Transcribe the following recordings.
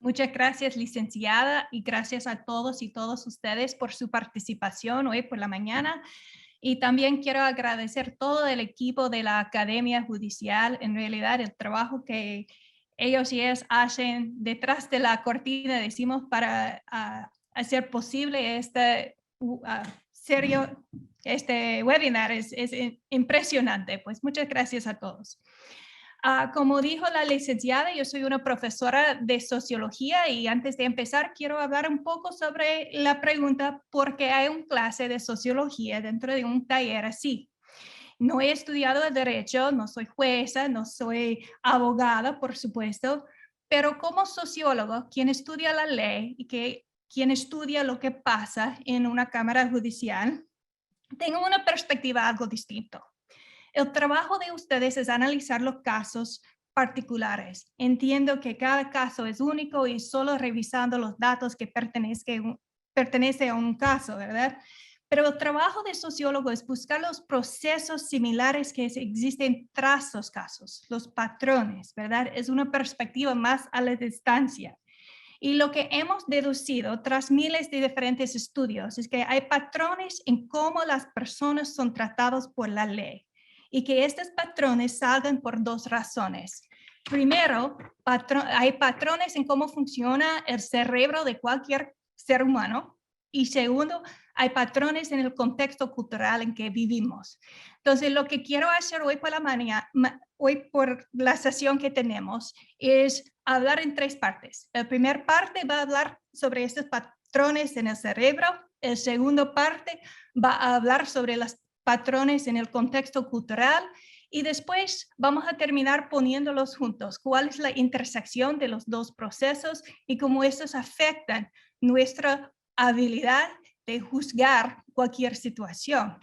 Muchas gracias, licenciada, y gracias a todos y todas ustedes por su participación hoy por la mañana. Y también quiero agradecer todo el equipo de la Academia Judicial, en realidad el trabajo que ellos y ellas hacen detrás de la cortina, decimos, para hacer posible serio, este webinar. Es impresionante. Pues muchas gracias a todos. Como dijo la licenciada, yo soy una profesora de sociología y antes de empezar quiero hablar un poco sobre la pregunta ¿por qué hay una clase de sociología dentro de un taller así? No he estudiado el derecho, no soy jueza, no soy abogada, por supuesto, pero como sociólogo, quien estudia la ley y quien estudia lo que pasa en una cámara judicial, tengo una perspectiva algo distinta. El trabajo de ustedes es analizar los casos particulares. Entiendo que cada caso es único y solo revisando los datos que pertenece a un caso, ¿verdad? Pero el trabajo de sociólogo es buscar los procesos similares que existen tras los casos, los patrones, ¿verdad? Es una perspectiva más a la distancia. Y lo que hemos deducido tras miles de diferentes estudios es que hay patrones en cómo las personas son tratadas por la ley y que estos patrones salgan por dos razones. Primero, hay patrones en cómo funciona el cerebro de cualquier ser humano. Y segundo, hay patrones en el contexto cultural en que vivimos. Entonces, lo que quiero hacer hoy por la mañana, hoy por la sesión que tenemos, es hablar en tres partes. La primera parte va a hablar sobre estos patrones en el cerebro. La segunda parte va a hablar sobre los patrones en el contexto cultural. Y después vamos a terminar poniéndolos juntos. ¿Cuál es la intersección de los dos procesos y cómo estos afectan nuestra habilidad de juzgar cualquier situación?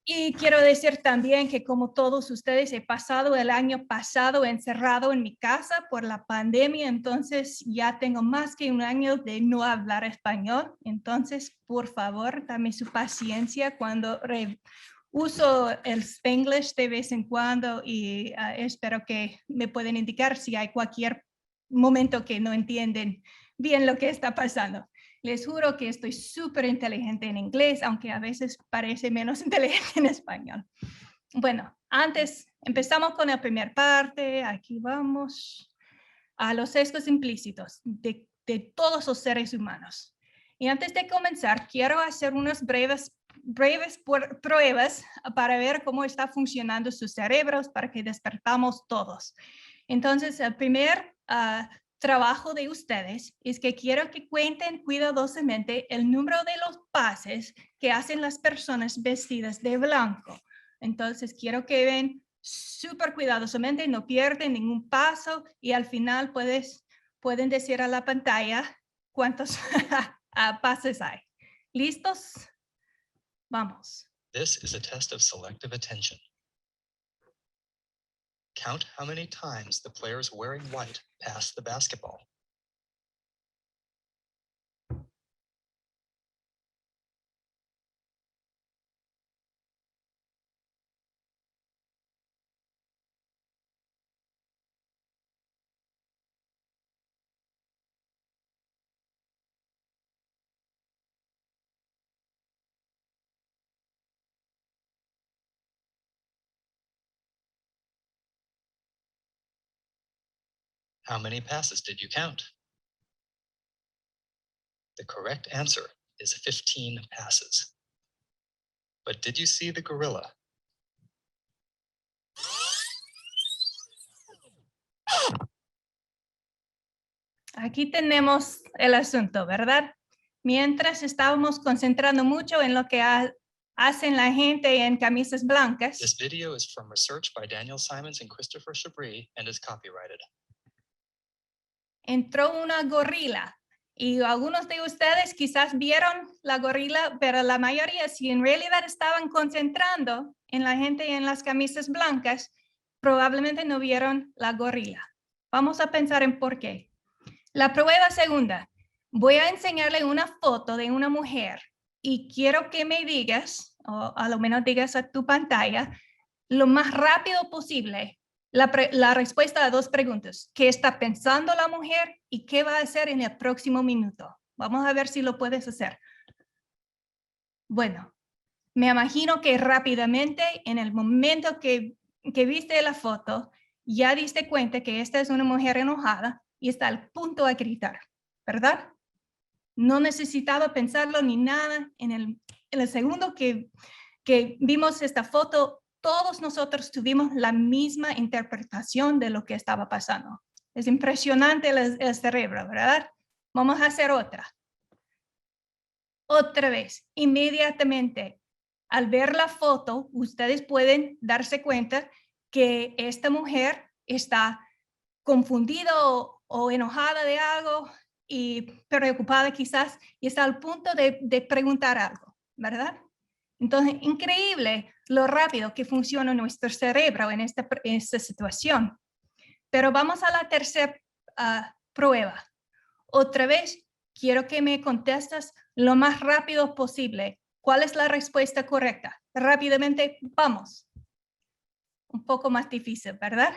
Y quiero decir también que como todos ustedes he pasado el año pasado encerrado en mi casa por la pandemia, entonces ya tengo más que un año de no hablar español. Entonces, por favor, dame su paciencia cuando uso el Spanglish de vez en cuando y espero que me pueden indicar si hay cualquier momento que no entienden bien lo que está pasando. Les juro que estoy súper inteligente en inglés, aunque a veces parece menos inteligente en español. Bueno, antes empezamos con la primera parte. Aquí vamos a los sesgos implícitos de todos los seres humanos. Y antes de comenzar, quiero hacer unas breves pruebas para ver cómo está funcionando sus cerebros para que despertamos todos. Entonces, el primer trabajo de ustedes es que quiero que cuenten cuidadosamente el número de los pases que hacen las personas vestidas de blanco. Entonces, quiero que ven súper cuidadosamente, no pierden ningún paso y al final pueden decir a la pantalla cuántos pases hay. ¿Listos? Vamos. This is a test of selective attention. Count how many times the players wearing white pass the basketball. How many passes did you count? The correct answer is 15 passes. But did you see the gorilla? Aquí tenemos el asunto, ¿verdad? Mientras estábamos concentrando mucho en lo que hacen la gente en camisas blancas. This video is from research by Daniel Simons and Christopher Chabris and is copyrighted. Entró una gorila y algunos de ustedes quizás vieron la gorila, pero la mayoría, si en realidad estaban concentrando en la gente en las camisas blancas, probablemente no vieron la gorila. Vamos a pensar en por qué. La prueba segunda. Voy a enseñarle una foto de una mujer y quiero que me digas, o a lo menos digas a tu pantalla, lo más rápido posible, la respuesta a dos preguntas. ¿Qué está pensando la mujer y qué va a hacer en el próximo minuto? Vamos a ver si lo puedes hacer. Bueno, me imagino que rápidamente, en el momento que viste la foto, ya diste cuenta que esta es una mujer enojada y está al punto de gritar, ¿verdad? No necesitaba pensarlo ni nada. En el segundo que vimos esta foto, todos nosotros tuvimos la misma interpretación de lo que estaba pasando. Es impresionante el cerebro, ¿verdad? Vamos a hacer otra. Otra vez, inmediatamente, al ver la foto, ustedes pueden darse cuenta que esta mujer está confundida o enojada de algo y preocupada quizás y está al punto de preguntar algo, ¿verdad? Entonces, increíble lo rápido que funciona nuestro cerebro en esta situación. Pero vamos a la tercera prueba. Otra vez, quiero que me contestes lo más rápido posible. ¿Cuál es la respuesta correcta? Rápidamente, vamos. Un poco más difícil, ¿verdad?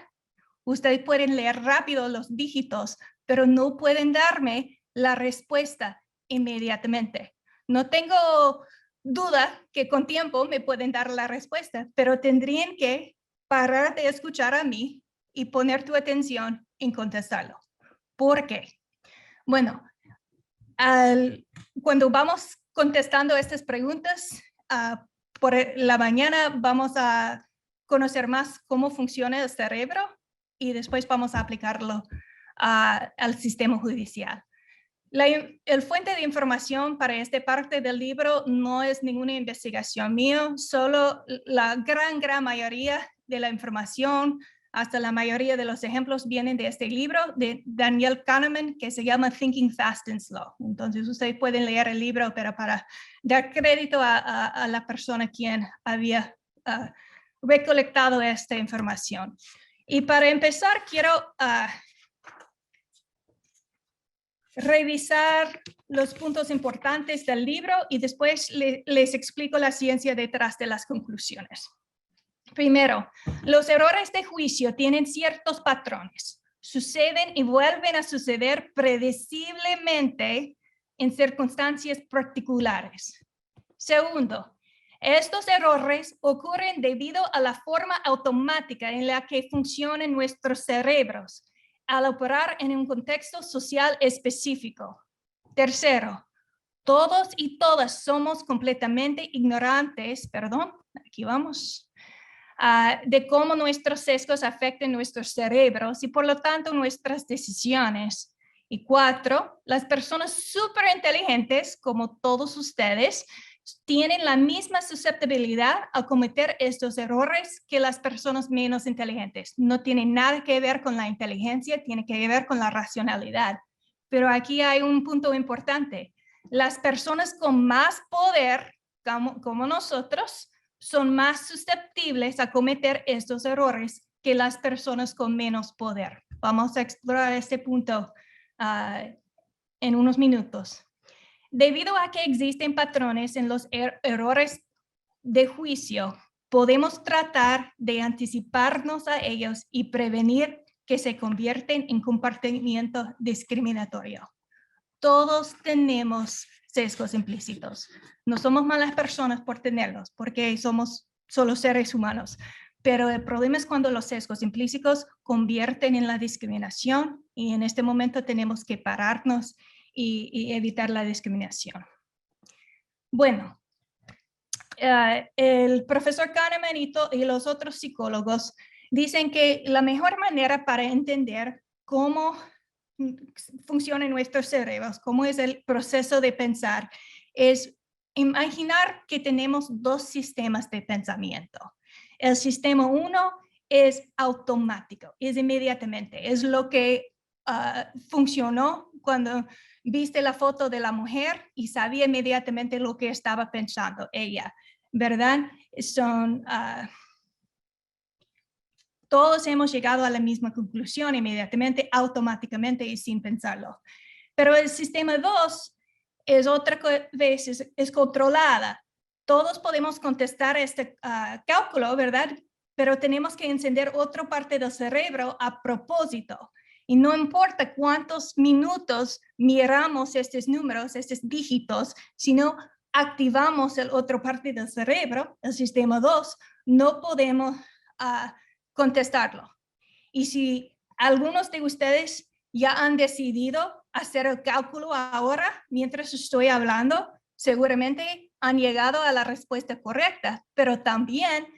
Ustedes pueden leer rápido los dígitos, pero no pueden darme la respuesta inmediatamente. No tengo duda que con tiempo me pueden dar la respuesta, pero tendrían que parar de escuchar a mí y poner tu atención en contestarlo. ¿Por qué? Bueno, cuando vamos contestando estas preguntas, por la mañana vamos a conocer más cómo funciona el cerebro y después vamos a aplicarlo al sistema judicial. El fuente de información para esta parte del libro no es ninguna investigación mía, solo la gran mayoría de la información, hasta la mayoría de los ejemplos vienen de este libro de Daniel Kahneman que se llama Thinking Fast and Slow. Entonces ustedes pueden leer el libro, pero para dar crédito a la persona quien había recolectado esta información. Y para empezar, quiero revisar los puntos importantes del libro y después les explico la ciencia detrás de las conclusiones. Primero, los errores de juicio tienen ciertos patrones. Suceden y vuelven a suceder predeciblemente en circunstancias particulares. Segundo, estos errores ocurren debido a la forma automática en la que funcionan nuestros cerebros al operar en un contexto social específico. Tercero, todos y todas somos completamente ignorantes, aquí vamos, de cómo nuestros sesgos afectan nuestros cerebros y por lo tanto nuestras decisiones. Y cuatro, las personas súper inteligentes, como todos ustedes, tienen la misma susceptibilidad a cometer estos errores que las personas menos inteligentes. No tiene nada que ver con la inteligencia, tiene que ver con la racionalidad. Pero aquí hay un punto importante. Las personas con más poder, como nosotros, son más susceptibles a cometer estos errores que las personas con menos poder. Vamos a explorar este punto en unos minutos. Debido a que existen patrones en los errores de juicio, podemos tratar de anticiparnos a ellos y prevenir que se convierten en comportamiento discriminatorio. Todos tenemos sesgos implícitos. No somos malas personas por tenerlos, porque somos solo seres humanos. Pero el problema es cuando los sesgos implícitos convierten en la discriminación y en este momento tenemos que pararnos y evitar la discriminación. Bueno, el profesor Kahneman y los otros psicólogos dicen que la mejor manera para entender cómo funcionan nuestros cerebros, cómo es el proceso de pensar, es imaginar que tenemos dos sistemas de pensamiento. El sistema 1 es automático, es inmediatamente, es lo que funcionó cuando viste la foto de la mujer y sabía inmediatamente lo que estaba pensando ella, ¿verdad? Todos hemos llegado a la misma conclusión inmediatamente, automáticamente y sin pensarlo. Pero el sistema 2 es otra vez, es controlada. Todos podemos contestar este cálculo, ¿verdad? pero tenemos que encender otra parte del cerebro a propósito. Y no importa cuántos minutos miramos estos números, estos dígitos, sino activamos la otra parte del cerebro, el sistema 2, no podemos contestarlo. Y si algunos de ustedes ya han decidido hacer el cálculo ahora, mientras estoy hablando, seguramente han llegado a la respuesta correcta, pero también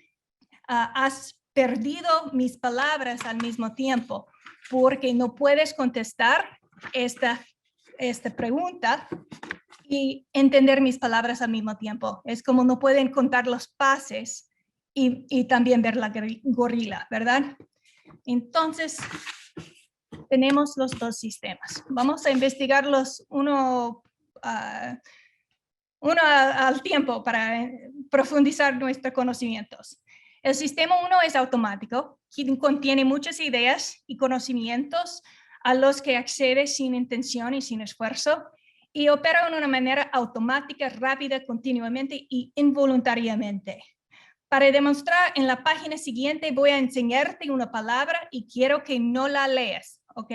has perdido mis palabras al mismo tiempo, porque no puedes contestar esta pregunta y entender mis palabras al mismo tiempo. Es como no pueden contar los pases y también ver la gorila, ¿verdad? Entonces, tenemos los dos sistemas. Vamos a investigarlos uno al tiempo para profundizar nuestros conocimientos. El sistema 1 es automático, quien contiene muchas ideas y conocimientos a los que accede sin intención y sin esfuerzo, y opera de una manera automática, rápida, continuamente y involuntariamente. Para demostrar, en la página siguiente voy a enseñarte una palabra y quiero que no la leas, ¿ok?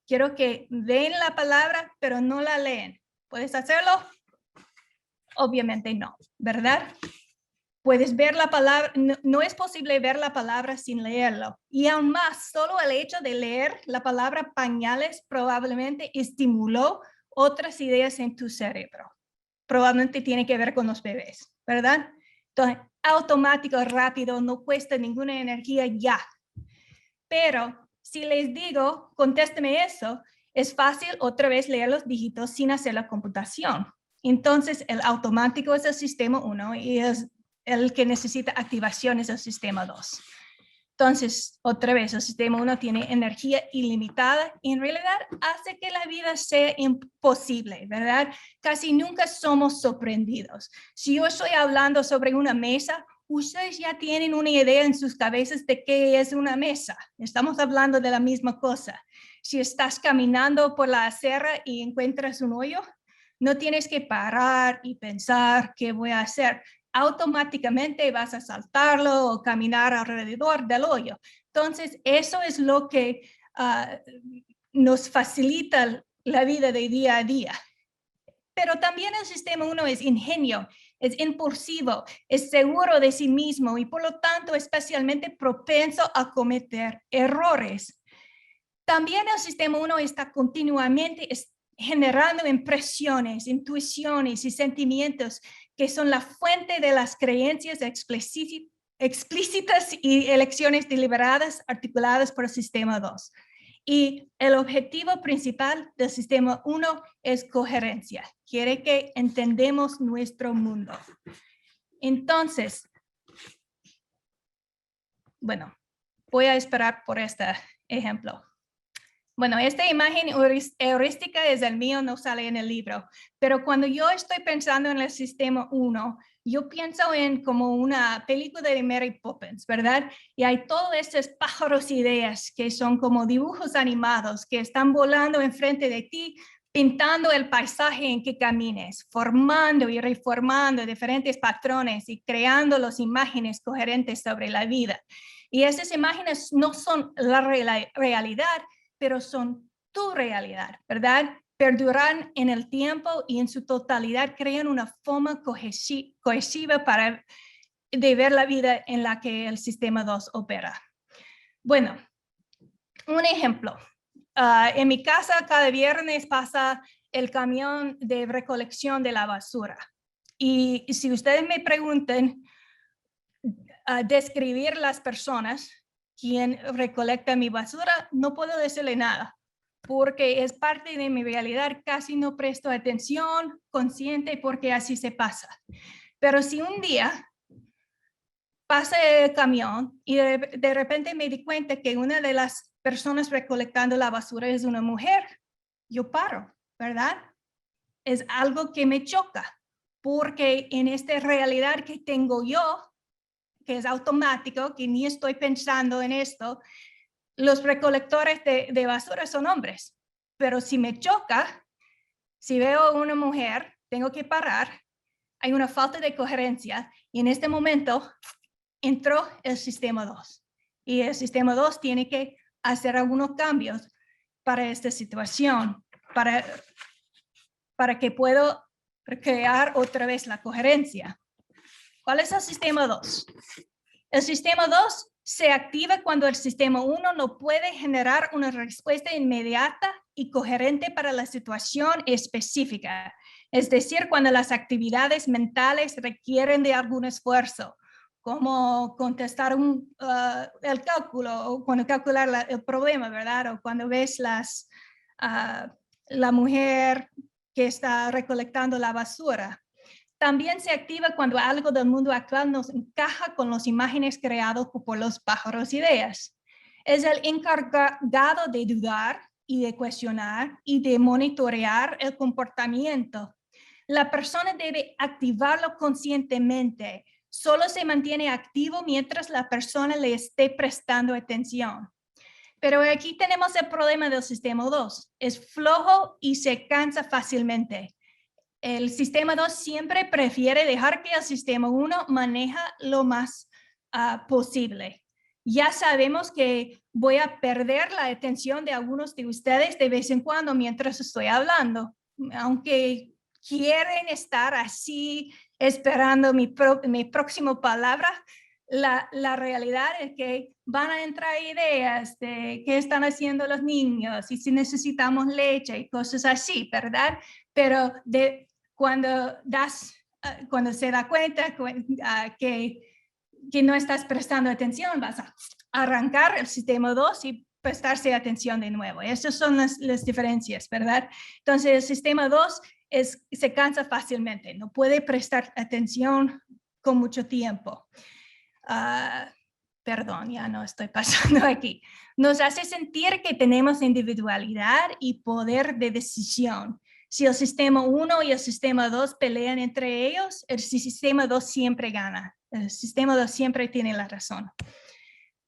Quiero que den la palabra, pero no la leen. ¿Puedes hacerlo? Obviamente no, ¿verdad? Puedes ver la palabra, no es posible ver la palabra sin leerlo. Y aún más, solo el hecho de leer la palabra pañales probablemente estimuló otras ideas en tu cerebro. Probablemente tiene que ver con los bebés, ¿verdad? Entonces, automático, rápido, no cuesta ninguna energía ya. Pero si les digo, contésteme eso, es fácil otra vez leer los dígitos sin hacer la computación. Entonces, el automático es el sistema 1 y es el que necesita activación es el sistema 2. Entonces, otra vez, el sistema 1 tiene energía ilimitada y en realidad hace que la vida sea imposible, ¿verdad? Casi nunca somos sorprendidos. Si yo estoy hablando sobre una mesa, ustedes ya tienen una idea en sus cabezas de qué es una mesa. Estamos hablando de la misma cosa. Si estás caminando por la acera y encuentras un hoyo, no tienes que parar y pensar qué voy a hacer. Automáticamente vas a saltarlo o caminar alrededor del hoyo. Entonces, eso es lo que nos facilita la vida de día a día. Pero también el sistema 1 es ingenio, es impulsivo, es seguro de sí mismo y por lo tanto especialmente propenso a cometer errores. También el sistema 1 está continuamente generando impresiones, intuiciones y sentimientos que son la fuente de las creencias explícitas y elecciones deliberadas articuladas por el sistema 2. Y el objetivo principal del sistema 1 es coherencia. Quiere que entendamos nuestro mundo. Entonces, bueno, voy a esperar por este ejemplo. Bueno, esta imagen heurística es el mío, no sale en el libro, pero cuando yo estoy pensando en el sistema 1, yo pienso en como una película de Mary Poppins, ¿verdad? Y hay todos estos pájaros ideas que son como dibujos animados que están volando enfrente de ti, pintando el paisaje en que camines, formando y reformando diferentes patrones y creando las imágenes coherentes sobre la vida. Y esas imágenes no son la realidad, pero son tu realidad, ¿verdad? Perduran en el tiempo y en su totalidad crean una forma cohesiva de ver la vida en la que el sistema 2 opera. Bueno, un ejemplo. En mi casa cada viernes pasa el camión de recolección de la basura. Y si ustedes me preguntan describir las personas quien recolecta mi basura, no puedo decirle nada, porque es parte de mi realidad, casi no presto atención consciente porque así se pasa. Pero si un día pasa el camión y de repente me di cuenta que una de las personas recolectando la basura es una mujer, yo paro, ¿verdad? Es algo que me choca, porque en esta realidad que tengo yo, que es automático, que ni estoy pensando en esto, los recolectores de basura son hombres. Pero si me choca, si veo a una mujer, tengo que parar, hay una falta de coherencia y en este momento entró el sistema 2 y el sistema 2 tiene que hacer algunos cambios para esta situación, para que pueda crear otra vez la coherencia. ¿Cuál es el sistema 2? El sistema 2 se activa cuando el sistema 1 no puede generar una respuesta inmediata y coherente para la situación específica. Es decir, cuando las actividades mentales requieren de algún esfuerzo, como contestar el cálculo o cuando calcular el problema, ¿verdad? O cuando ves la mujer que está recolectando la basura. También se activa cuando algo del mundo actual nos encaja con las imágenes creadas por los pájaros ideas. Es el encargado de dudar y de cuestionar y de monitorear el comportamiento. La persona debe activarlo conscientemente. Solo se mantiene activo mientras la persona le esté prestando atención. Pero aquí tenemos el problema del sistema 2. Es flojo y se cansa fácilmente. El sistema 2 siempre prefiere dejar que el sistema 1 maneja lo más posible. Ya sabemos que voy a perder la atención de algunos de ustedes de vez en cuando mientras estoy hablando, aunque quieren estar así esperando mi próxima palabra. La realidad es que van a entrar ideas de qué están haciendo los niños y si necesitamos leche y cosas así, ¿verdad? Pero cuando se da cuenta que no estás prestando atención, vas a arrancar el sistema 2 y prestarse atención de nuevo. Esas son las diferencias, ¿verdad? Entonces, el sistema 2 se cansa fácilmente, no puede prestar atención con mucho tiempo. Perdón, ya no estoy pasando aquí. Nos hace sentir que tenemos individualidad y poder de decisión. Si el sistema 1 y el sistema 2 pelean entre ellos, el sistema 2 siempre gana. El sistema 2 siempre tiene la razón.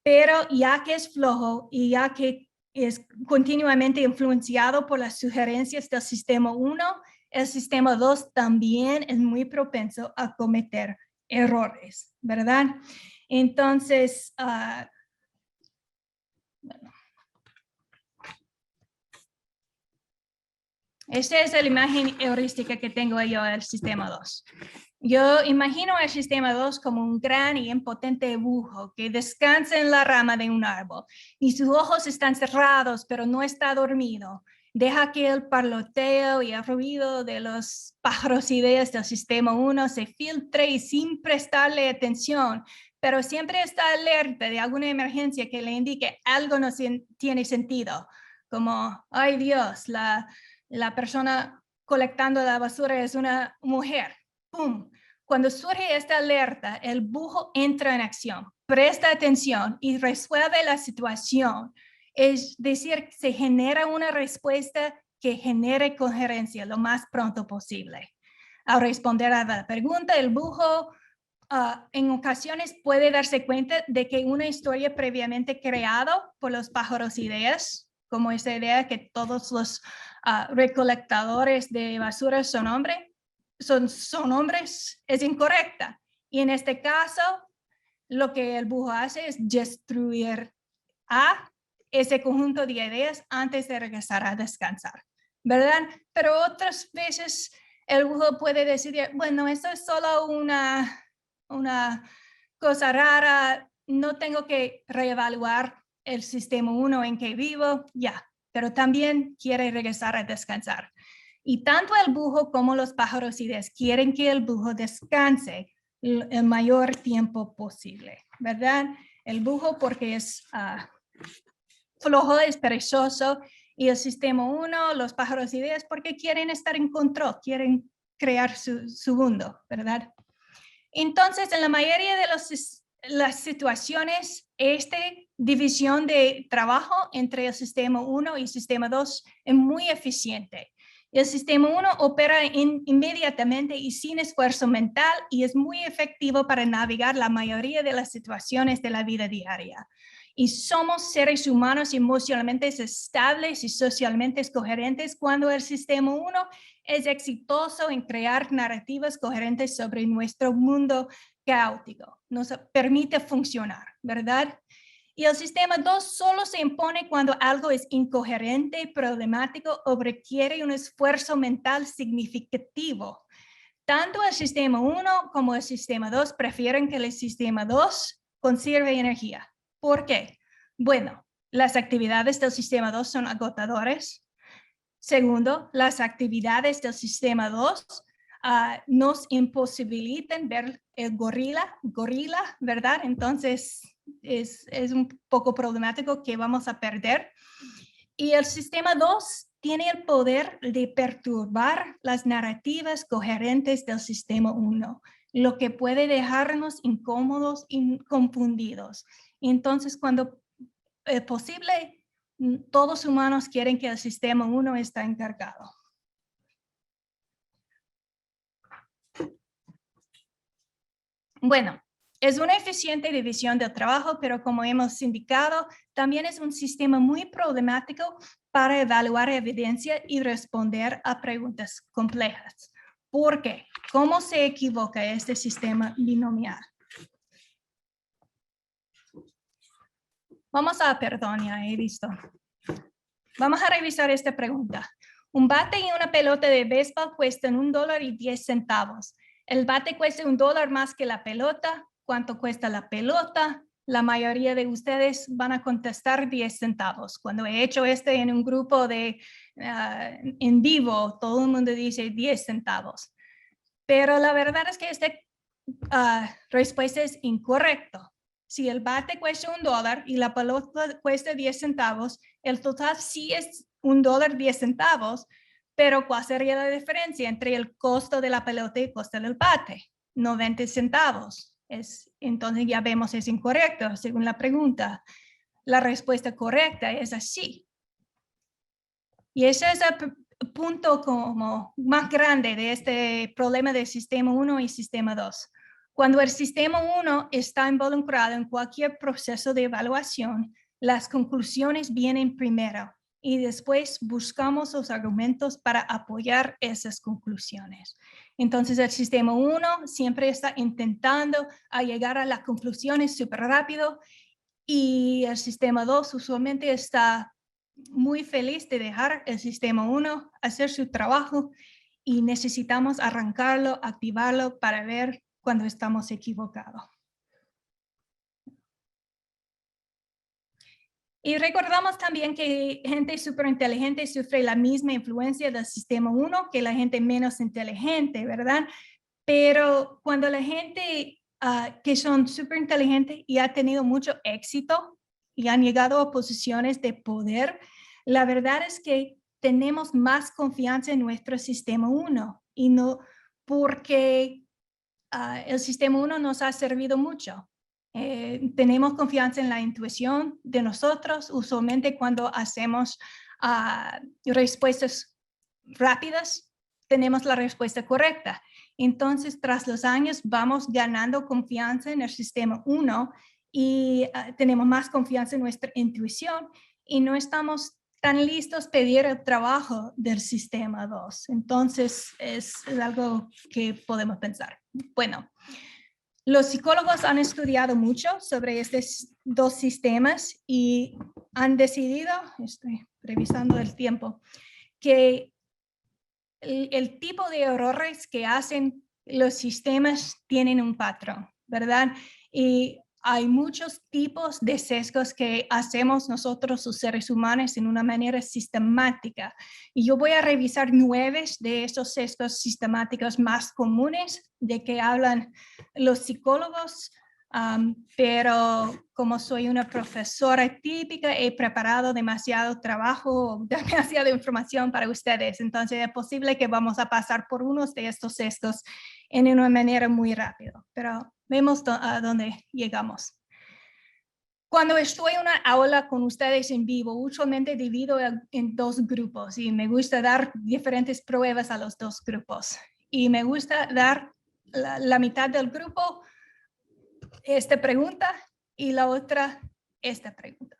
Pero ya que es flojo y ya que es continuamente influenciado por las sugerencias del sistema 1, el sistema 2 también es muy propenso a cometer errores, ¿verdad? Entonces, bueno. Esta es la imagen heurística que tengo yo del sistema 2. Yo imagino el sistema 2 como un gran y impotente búho que descansa en la rama de un árbol y sus ojos están cerrados, pero no está dormido. Deja que el parloteo y el ruido de los pájaros ideas del sistema 1 se filtre y sin prestarle atención, pero siempre está alerta de alguna emergencia que le indique algo no tiene sentido, como, ay Dios, la persona colectando la basura es una mujer. ¡Pum! Cuando surge esta alerta, el búho entra en acción, presta atención y resuelve la situación. Es decir, se genera una respuesta que genere coherencia lo más pronto posible. Al responder a la pregunta, el búho en ocasiones puede darse cuenta de que una historia previamente creada por los pájaros ideas, como esa idea que todos los recolectadores de basura son hombres, es incorrecta. Y en este caso, lo que el búho hace es destruir ese conjunto de ideas antes de regresar a descansar, ¿verdad? Pero otras veces el búho puede decidir, bueno, esto es solo una cosa rara, no tengo que reevaluar el sistema 1 en que vivo, ya, pero también quiere regresar a descansar. Y tanto el búho como los pájaros ideas quieren que el búho descanse el mayor tiempo posible, ¿verdad? El búho porque es flojo, es perezoso, y el sistema 1, los pájaros ideas, porque quieren estar en control, quieren crear su mundo, ¿verdad? Entonces, en la mayoría de las situaciones, esta división de trabajo entre el sistema 1 y el sistema 2 es muy eficiente. El sistema 1 opera inmediatamente y sin esfuerzo mental y es muy efectivo para navegar la mayoría de las situaciones de la vida diaria. Y somos seres humanos emocionalmente estables y socialmente coherentes cuando el sistema 1 es exitoso en crear narrativas coherentes sobre nuestro mundo caótico. Nos permite funcionar, ¿verdad? Y el sistema 2 solo se impone cuando algo es incoherente, problemático o requiere un esfuerzo mental significativo. Tanto el sistema 1 como el sistema 2 prefieren que el sistema 2 conserve energía. ¿Por qué? Bueno, las actividades del sistema 2 son agotadoras. Segundo, las actividades del sistema 2 nos imposibilitan ver el gorila, ¿verdad? Entonces, es un poco problemático que vamos a perder. Y el sistema 2 tiene el poder de perturbar las narrativas coherentes del sistema 1, lo que puede dejarnos incómodos y confundidos. Entonces, cuando es posible, todos humanos quieren que el sistema 1 esté encargado. Bueno, es una eficiente división del trabajo, pero como hemos indicado, también es un sistema muy problemático para evaluar evidencia y responder a preguntas complejas. ¿Por qué? ¿Cómo se equivoca este sistema binomial? Perdón, ya he visto. Vamos a revisar esta pregunta. Un bate y una pelota de béisbol cuestan $1.10. El bate cuesta $1 más que la pelota. ¿Cuánto cuesta la pelota? La mayoría de ustedes van a contestar 10 centavos. Cuando he hecho en un grupo en vivo, todo el mundo dice 10 centavos. Pero la verdad es que esta respuesta es incorrecta. Si el bate cuesta $1 y la pelota cuesta 10 centavos, el total sí es $1.10, pero ¿cuál sería la diferencia entre el costo de la pelota y el costo del bate? 90 centavos. Entonces ya vemos es incorrecto según la pregunta. La respuesta correcta es así. Y ese es el punto como más grande de este problema del sistema 1 y sistema 2. Cuando el sistema 1 está involucrado en cualquier proceso de evaluación, las conclusiones vienen primero y después buscamos los argumentos para apoyar esas conclusiones. Entonces el sistema 1 siempre está intentando llegar a las conclusiones súper rápido y el sistema 2 usualmente está muy feliz de dejar el sistema 1 hacer su trabajo y necesitamos arrancarlo, activarlo para ver cuando estamos equivocados. Y recordamos también que gente súper inteligente sufre la misma influencia del sistema 1 que la gente menos inteligente, ¿verdad? Pero cuando la gente que son súper inteligentes y ha tenido mucho éxito y han llegado a posiciones de poder, la verdad es que tenemos más confianza en nuestro sistema 1 y no porque el sistema 1 nos ha servido mucho. Tenemos confianza en la intuición de nosotros, usualmente cuando hacemos respuestas rápidas, tenemos la respuesta correcta. Entonces, tras los años, vamos ganando confianza en el sistema 1 y tenemos más confianza en nuestra intuición y no estamos tan listos a pedir el trabajo del sistema 2. Entonces, es algo que podemos pensar. Bueno, los psicólogos han estudiado mucho sobre estos dos sistemas y han decidido, estoy revisando el tiempo, que el tipo de errores que hacen los sistemas tienen un patrón, ¿verdad? Y hay muchos tipos de sesgos que hacemos nosotros los seres humanos en una manera sistemática. Y yo voy a revisar 9 de esos sesgos sistemáticos más comunes de que hablan los psicólogos. Pero como soy una profesora típica, he preparado demasiado trabajo, demasiada información para ustedes. Entonces es posible que vamos a pasar por unos de estos sesgos en una manera muy rápida, pero vemos a dónde llegamos. Cuando estoy en una aula con ustedes en vivo, usualmente divido en 2 grupos y me gusta dar diferentes pruebas a los 2 grupos. Y me gusta dar la mitad del grupo esta pregunta y la otra esta pregunta.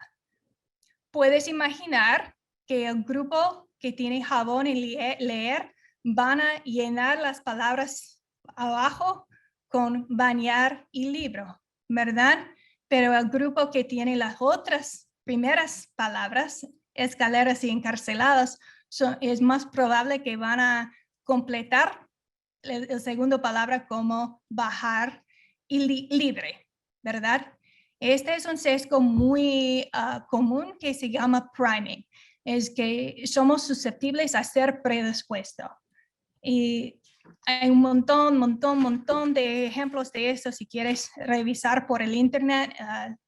Puedes imaginar que el grupo que tiene jabón y leer van a llenar las palabras abajo con bañar y libro, ¿verdad? Pero el grupo que tiene las otras primeras palabras, escaleras y encarcelados, es más probable que van a completar el segundo palabra como bajar y libre, ¿verdad? Este es un sesgo muy común que se llama priming. Es que somos susceptibles a ser predispuestos. Y hay un montón de ejemplos de esto. Si quieres revisar por el internet,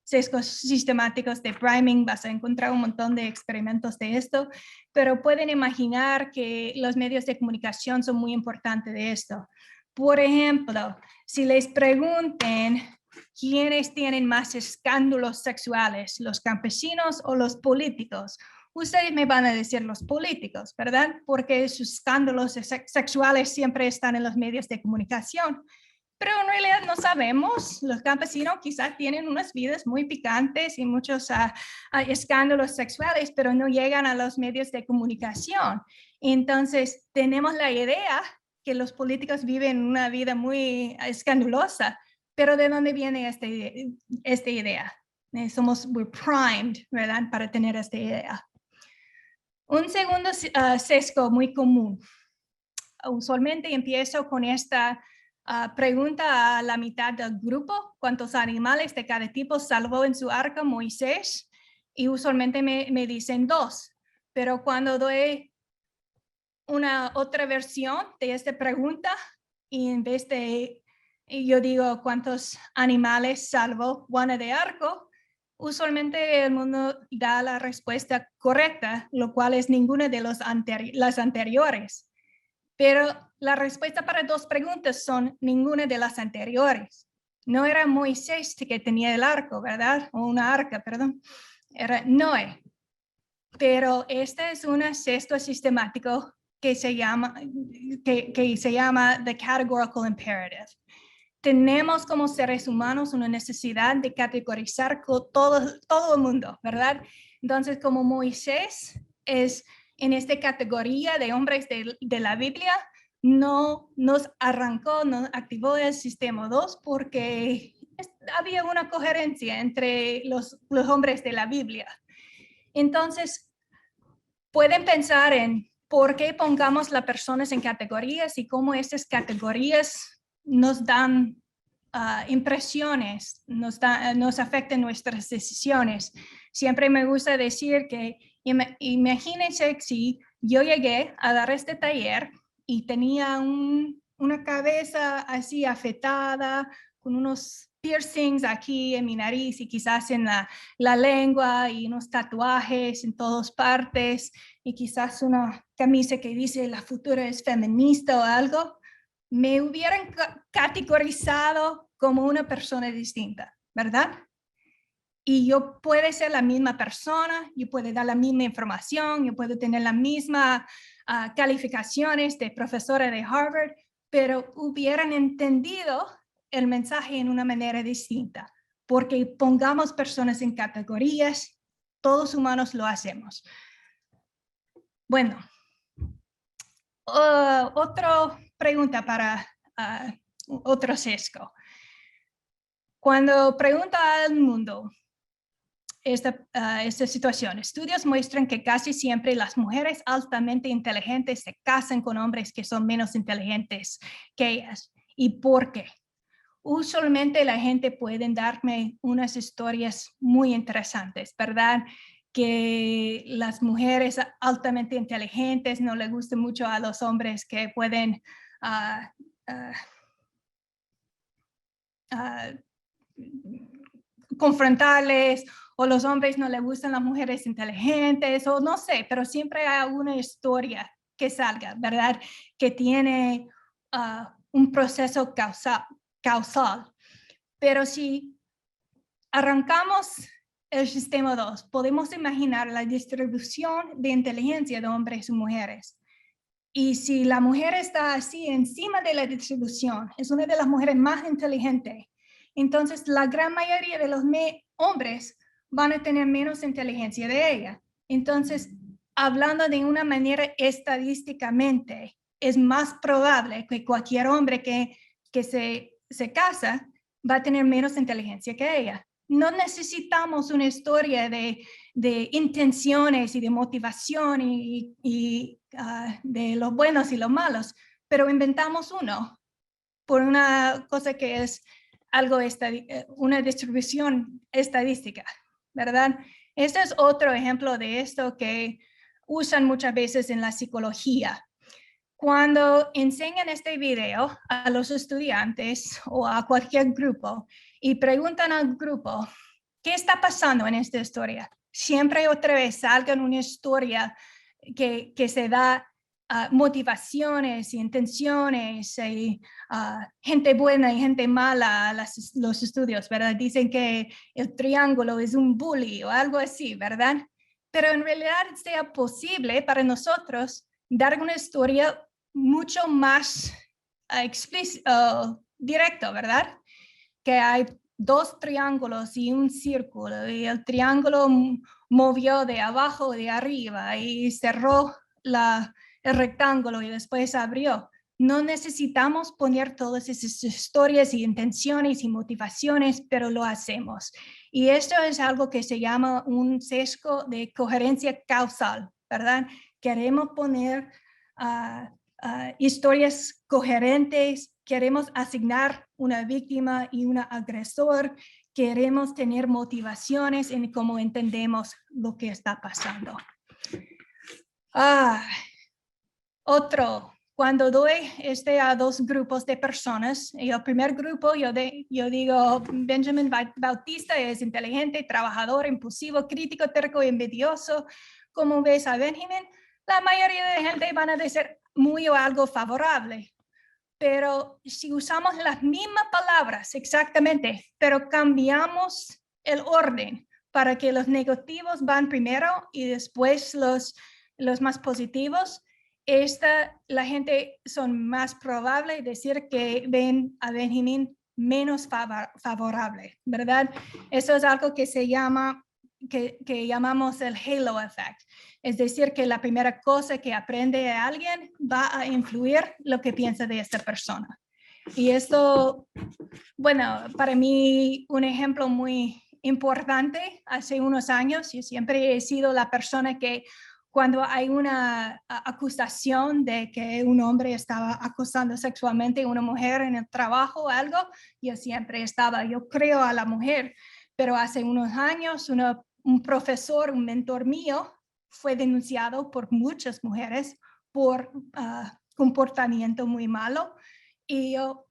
sesgos sistemáticos de priming, vas a encontrar un montón de experimentos de esto, pero pueden imaginar que los medios de comunicación son muy importantes de esto. Por ejemplo, si les pregunten quiénes tienen más escándalos sexuales, los campesinos o los políticos, ustedes me van a decir los políticos, ¿verdad? Porque sus escándalos sexuales siempre están en los medios de comunicación. Pero en realidad no sabemos. Los campesinos quizás tienen unas vidas muy picantes y muchos escándalos sexuales, pero no llegan a los medios de comunicación. Entonces, tenemos la idea que los políticos viven una vida muy escandalosa, pero ¿de dónde viene esta idea? We're primed, ¿verdad? Para tener esta idea. Un segundo sesgo muy común. Usualmente empiezo con esta pregunta a la mitad del grupo: ¿cuántos animales de cada tipo salvó en su arca Moisés? Y usualmente me dicen 2. Pero cuando doy una otra versión de esta pregunta y en vez de yo digo cuántos animales salvó Juana de Arco, usualmente el mundo da la respuesta correcta, lo cual es ninguna de las anteriores. Pero la respuesta para 2 preguntas son ninguna de las anteriores. No era Moisés que tenía el arco, ¿verdad? O una arca, perdón. Era Noé. Pero este es un sesgo sistemático que se llama the categorical imperative. Tenemos como seres humanos una necesidad de categorizar todo el mundo, ¿verdad? Entonces, como Moisés es en esta categoría de hombres de la Biblia, no nos arrancó, no activó el sistema 2 porque había una coherencia entre los hombres de la Biblia. Entonces, pueden pensar en por qué pongamos las personas en categorías y cómo estas categorías nos dan impresiones, nos afectan nuestras decisiones. Siempre me gusta decir que imagínense si yo llegué a dar este taller y tenía una cabeza así afectada, con unos piercings aquí en mi nariz y quizás en la lengua y unos tatuajes en todas partes y quizás una camisa que dice la futura es feminista o algo, me hubieran categorizado como una persona distinta, ¿verdad? Y yo puedo ser la misma persona, yo puedo dar la misma información, yo puedo tener las mismas calificaciones de profesora de Harvard, pero hubieran entendido el mensaje en una manera distinta, porque pongamos personas en categorías, todos humanos lo hacemos. Bueno, otra pregunta para otro sesgo. Cuando pregunta al mundo esta situación, estudios muestran que casi siempre las mujeres altamente inteligentes se casan con hombres que son menos inteligentes que ellas. ¿Y por qué? Usualmente la gente puede darme unas historias muy interesantes, ¿verdad? Que las mujeres altamente inteligentes no les gusta mucho a los hombres que pueden confrontarles, o los hombres no les gustan las mujeres inteligentes, o no sé, pero siempre hay alguna historia que salga, ¿verdad? Que tiene un proceso causal. Pero si arrancamos el sistema 2, podemos imaginar la distribución de inteligencia de hombres y mujeres. Y si la mujer está así encima de la distribución, es una de las mujeres más inteligentes, entonces la gran mayoría de los hombres van a tener menos inteligencia de ella. Entonces, hablando de una manera estadísticamente, es más probable que cualquier hombre que se casa va a tener menos inteligencia que ella. No necesitamos una historia de intenciones y de motivación y de los buenos y los malos, pero inventamos uno por una cosa que es algo, una distribución estadística, ¿verdad? Este es otro ejemplo de esto que usan muchas veces en la psicología. Cuando enseñan este video a los estudiantes o a cualquier grupo y preguntan al grupo, ¿qué está pasando en esta historia? Siempre otra vez salgan una historia que se da motivaciones y intenciones y gente buena y gente mala a los estudios, ¿verdad? Dicen que el triángulo es un bully o algo así, ¿verdad? Pero en realidad sea posible para nosotros dar una historia mucho más directo, ¿verdad? Que hay dos triángulos y un círculo y el triángulo movió de abajo de arriba y cerró el rectángulo y después abrió. No necesitamos poner todas esas historias y intenciones y motivaciones, pero lo hacemos. Y esto es algo que se llama un sesgo de coherencia causal, ¿verdad? Queremos poner historias coherentes, queremos asignar una víctima y un agresor, queremos tener motivaciones en cómo entendemos lo que está pasando. Cuando doy a dos grupos de personas, el primer grupo yo digo, Benjamin Bautista es inteligente, trabajador, impulsivo, crítico, terco y envidioso. Como ves a Benjamin, la mayoría de gente van a decir muy o algo favorable. Pero si usamos las mismas palabras exactamente, pero cambiamos el orden para que los negativos van primero y después los más positivos, la gente son más probable de decir que ven a Benjamin menos favorable, ¿verdad? Eso es algo que se llama, que llamamos el halo effect. Es decir, que la primera cosa que aprende a alguien va a influir lo que piensa de esta persona. Y esto, bueno, para mí un ejemplo muy importante, hace unos años, yo siempre he sido la persona que cuando hay una acusación de que un hombre estaba acosando sexualmente a una mujer en el trabajo o algo, yo creo a la mujer, pero hace unos años un profesor, un mentor mío, fue denunciado por muchas mujeres por comportamiento muy malo. Y yo,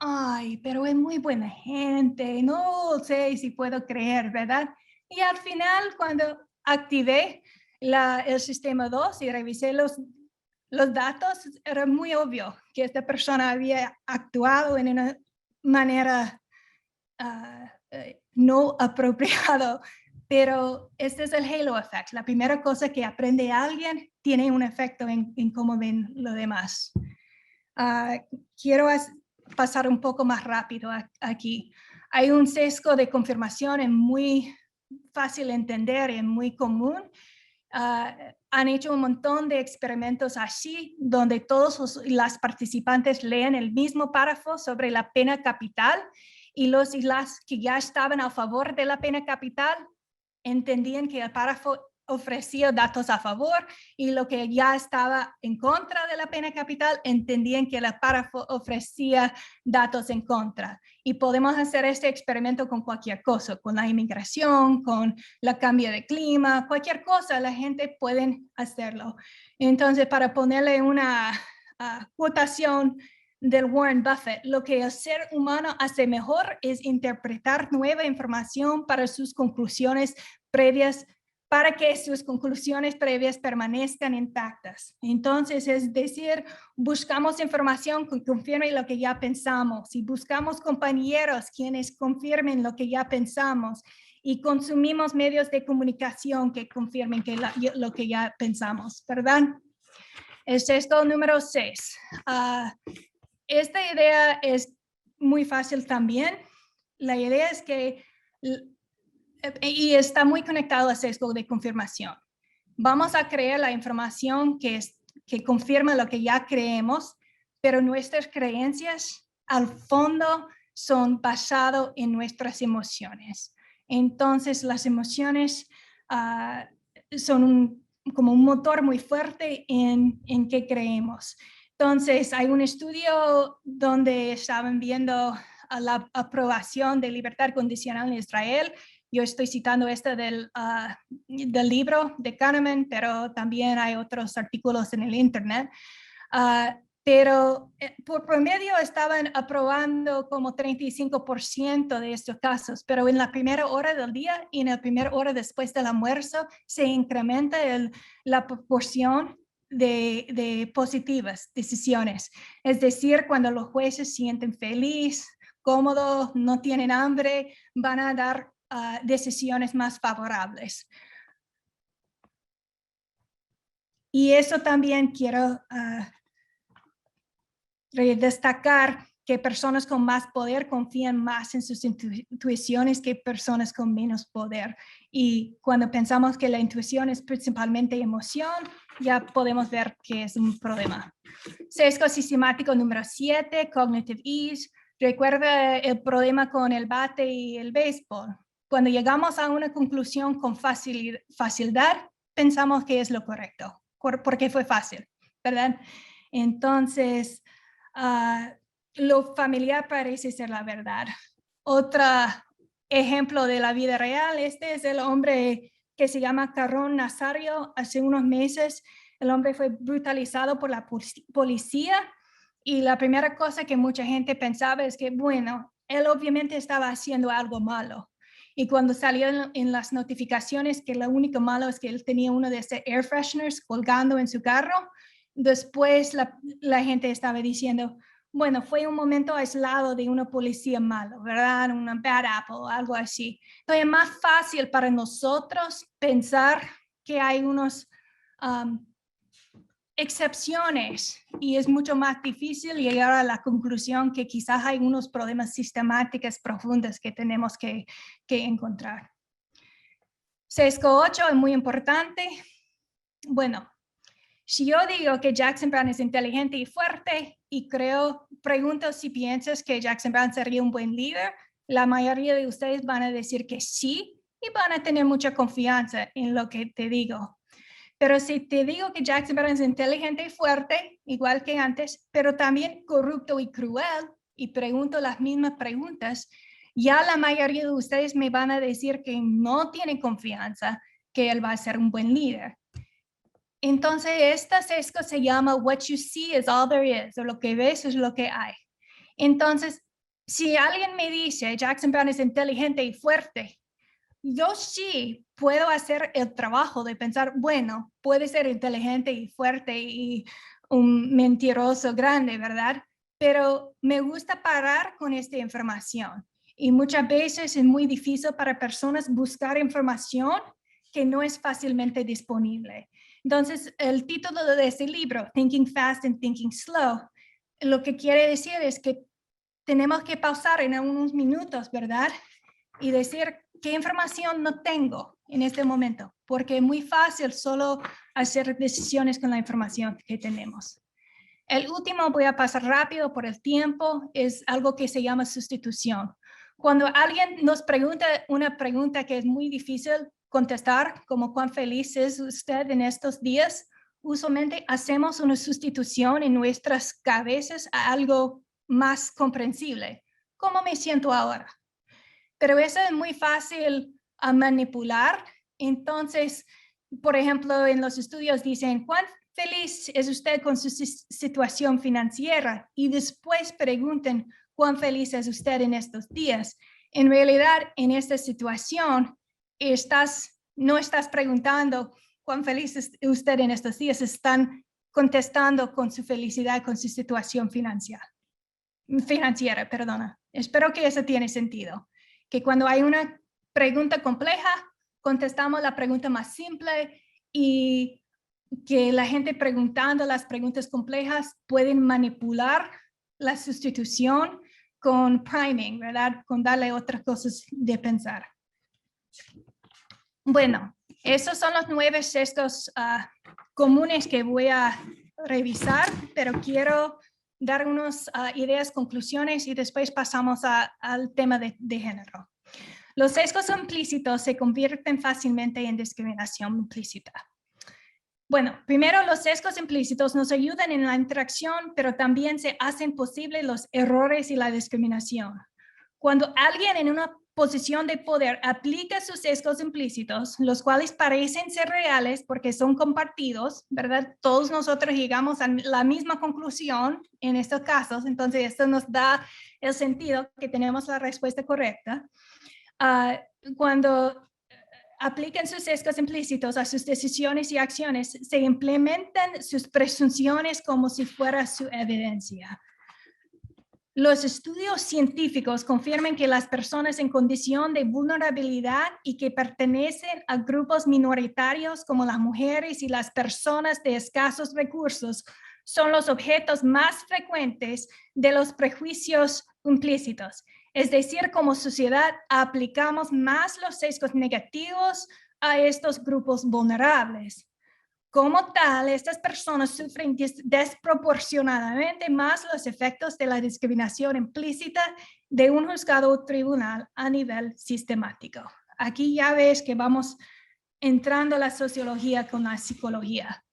pero es muy buena gente, no sé si puedo creer, ¿verdad? Y al final, cuando activé el sistema 2 y revisé los datos, era muy obvio que esta persona había actuado en una manera no apropiada. Pero este es el halo effect. La primera cosa que aprende alguien tiene un efecto en cómo ven los demás. Quiero pasar un poco más rápido aquí. Hay un sesgo de confirmación, es muy fácil de entender y muy común. Han hecho un montón de experimentos así, donde todos las participantes leen el mismo párrafo sobre la pena capital y los y las que ya estaban a favor de la pena capital entendían que el párrafo ofrecía datos a favor y lo que ya estaba en contra de la pena capital entendían que el párrafo ofrecía datos en contra. Y podemos hacer este experimento con cualquier cosa, con la inmigración, con el cambio de clima, cualquier cosa, la gente puede hacerlo. Entonces, para ponerle una quotación del Warren Buffett, lo que el ser humano hace mejor es interpretar nueva información para sus conclusiones previas, para que sus conclusiones previas permanezcan intactas. Entonces, es decir, buscamos información que confirme lo que ya pensamos y buscamos compañeros quienes confirmen lo que ya pensamos y consumimos medios de comunicación que confirmen lo que ya pensamos, ¿verdad? Este es el número 6. Esta idea es muy fácil también. La idea es que y está muy conectado al sesgo de confirmación. Vamos a creer la información que confirma lo que ya creemos, pero nuestras creencias al fondo son basadas en nuestras emociones. Entonces, las emociones son como un motor muy fuerte en qué creemos. Entonces, hay un estudio donde estaban viendo la aprobación de libertad condicional en Israel. Yo estoy citando del libro de Kahneman, pero también hay otros artículos en el Internet. Pero por promedio estaban aprobando como 35% de estos casos, pero en la primera hora del día y en la primera hora después del almuerzo se incrementa la proporción de positivas decisiones. Es decir, cuando los jueces se sienten felices, cómodos, no tienen hambre, van a dar decisiones más favorables. Y eso también quiero destacar que personas con más poder confían más en sus intuiciones que personas con menos poder. Y cuando pensamos que la intuición es principalmente emoción, ya podemos ver que es un problema. Sesgo sistemático número 7, cognitive ease. Recuerda el problema con el bate y el béisbol. Cuando llegamos a una conclusión con facilidad, pensamos que es lo correcto, porque fue fácil, ¿verdad? Entonces, lo familiar parece ser la verdad. Otro ejemplo de la vida real, este es el hombre que se llama Caron Nazario. Hace unos meses, el hombre fue brutalizado por la policía y la primera cosa que mucha gente pensaba es que, bueno, él obviamente estaba haciendo algo malo. Y cuando salió en las notificaciones que lo único malo es que él tenía uno de esos air fresheners colgando en su carro, después la gente estaba diciendo, bueno, fue un momento aislado de una policía malo, ¿verdad? Una bad apple, algo así. Entonces es más fácil para nosotros pensar que hay unos excepciones y es mucho más difícil llegar a la conclusión que quizás hay unos problemas sistemáticos profundos que tenemos que encontrar. Sesgo 8 es muy importante. Bueno, si yo digo que Jackson Brown es inteligente y fuerte y pregunto si piensas que Jackson Brown sería un buen líder, la mayoría de ustedes van a decir que sí y van a tener mucha confianza en lo que te digo. Pero si te digo que Jackson Brown es inteligente y fuerte, igual que antes, pero también corrupto y cruel, y pregunto las mismas preguntas, ya la mayoría de ustedes me van a decir que no tienen confianza que él va a ser un buen líder. Entonces, esta sesgo se llama what you see is all there is, o lo que ves es lo que hay. Entonces, si alguien me dice Jackson Brown es inteligente y fuerte, yo sí puedo hacer el trabajo de pensar, bueno, puede ser inteligente y fuerte y un mentiroso grande, ¿verdad? Pero me gusta parar con esta información. Y muchas veces es muy difícil para personas buscar información que no es fácilmente disponible. Entonces, el título de ese libro, Thinking Fast and Thinking Slow, lo que quiere decir es que tenemos que pausar en unos minutos, ¿verdad? Y decir qué información no tengo en este momento, porque es muy fácil solo hacer decisiones con la información que tenemos. El último, voy a pasar rápido por el tiempo, es algo que se llama sustitución. Cuando alguien nos pregunta una pregunta que es muy difícil contestar, como cuán feliz es usted en estos días, usualmente hacemos una sustitución en nuestras cabezas a algo más comprensible. ¿Cómo me siento ahora? Pero eso es muy fácil a manipular. Entonces, por ejemplo, en los estudios dicen, ¿cuán feliz es usted con su situación financiera? Y después pregunten, ¿cuán feliz es usted en estos días? En realidad, en esta situación, no estás preguntando cuán feliz es usted en estos días, están contestando con su felicidad, con su situación financiera. Espero que eso tiene sentido. Que cuando hay una pregunta compleja, contestamos la pregunta más simple y que la gente preguntando las preguntas complejas pueden manipular la sustitución con priming, ¿verdad? Con darle otras cosas de pensar. Bueno, esos son los 9 sesgos comunes que voy a revisar, pero quiero dar unas ideas, conclusiones y después pasamos al tema de género. Los sesgos implícitos se convierten fácilmente en discriminación implícita. Bueno, primero los sesgos implícitos nos ayudan en la interacción, pero también se hacen posibles los errores y la discriminación. Cuando alguien en una posición de poder aplica sus sesgos implícitos, los cuales parecen ser reales porque son compartidos, ¿verdad? Todos nosotros llegamos a la misma conclusión en estos casos, entonces esto nos da el sentido que tenemos la respuesta correcta. Cuando aplican sus sesgos implícitos a sus decisiones y acciones, se implementan sus presunciones como si fuera su evidencia. Los estudios científicos confirman que las personas en condición de vulnerabilidad y que pertenecen a grupos minoritarios como las mujeres y las personas de escasos recursos son los objetos más frecuentes de los prejuicios implícitos. Es decir, como sociedad aplicamos más los sesgos negativos a estos grupos vulnerables. Como tal, estas personas sufren desproporcionadamente más los efectos de la discriminación implícita de un juzgado o tribunal a nivel sistemático. Aquí ya ves que vamos entrando a la sociología con la psicología.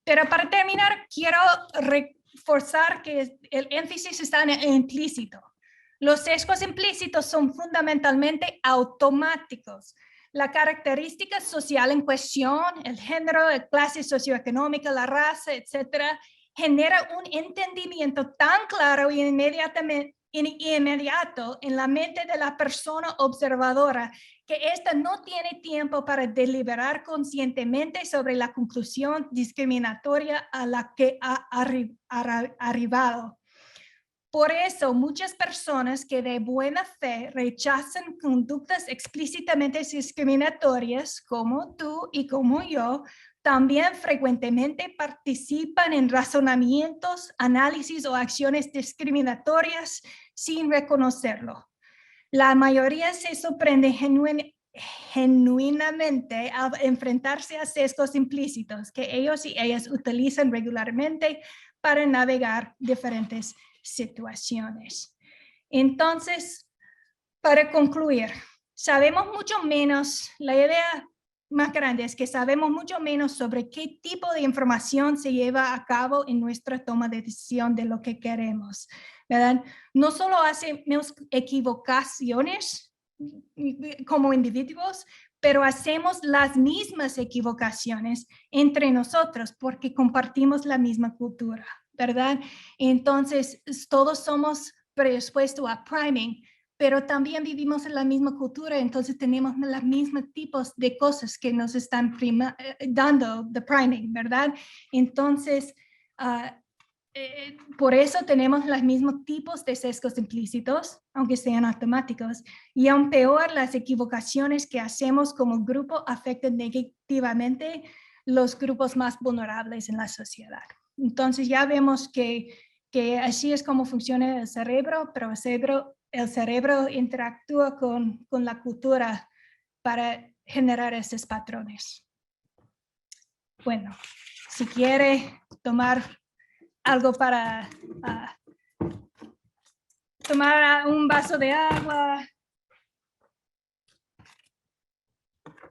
Pero para terminar, quiero reforzar que el énfasis está en el implícito. Los sesgos implícitos son fundamentalmente automáticos. La característica social en cuestión, el género, la clase socioeconómica, la raza, etcétera, genera un entendimiento tan claro y inmediato en la mente de la persona observadora que ésta no tiene tiempo para deliberar conscientemente sobre la conclusión discriminatoria a la que ha arribado. Por eso, muchas personas que de buena fe rechazan conductas explícitamente discriminatorias, como tú y como yo, también frecuentemente participan en razonamientos, análisis o acciones discriminatorias sin reconocerlo. La mayoría se sorprende genuinamente al enfrentarse a sesgos implícitos que ellos y ellas utilizan regularmente para navegar diferentes situaciones. Entonces, para concluir, sabemos mucho menos, la idea más grande es que sabemos mucho menos sobre qué tipo de información se lleva a cabo en nuestra toma de decisión de lo que queremos, ¿verdad? No solo hacemos equivocaciones como individuos, pero hacemos las mismas equivocaciones entre nosotros porque compartimos la misma cultura, ¿verdad? Entonces, todos somos predispuestos a priming, pero también vivimos en la misma cultura, entonces tenemos los mismos tipos de cosas que nos están dando the priming, ¿verdad? Entonces, por eso tenemos los mismos tipos de sesgos implícitos, aunque sean automáticos, y aún peor, las equivocaciones que hacemos como grupo afectan negativamente los grupos más vulnerables en la sociedad. Entonces ya vemos que así es como funciona el cerebro, pero el cerebro interactúa con la cultura para generar esos patrones. Bueno, si quiere tomar algo para tomar un vaso de agua,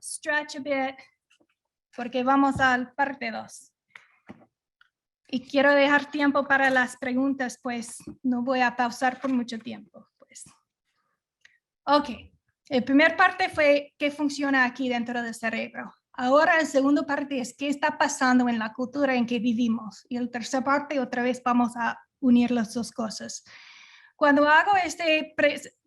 stretch a bit, porque vamos al parte 2. Y quiero dejar tiempo para las preguntas, pues no voy a pausar por mucho tiempo. Pues. Ok, el primer parte fue qué funciona aquí dentro del cerebro. Ahora el segundo parte es qué está pasando en la cultura en que vivimos. Y el tercer parte, otra vez vamos a unir las dos cosas. Cuando hago esta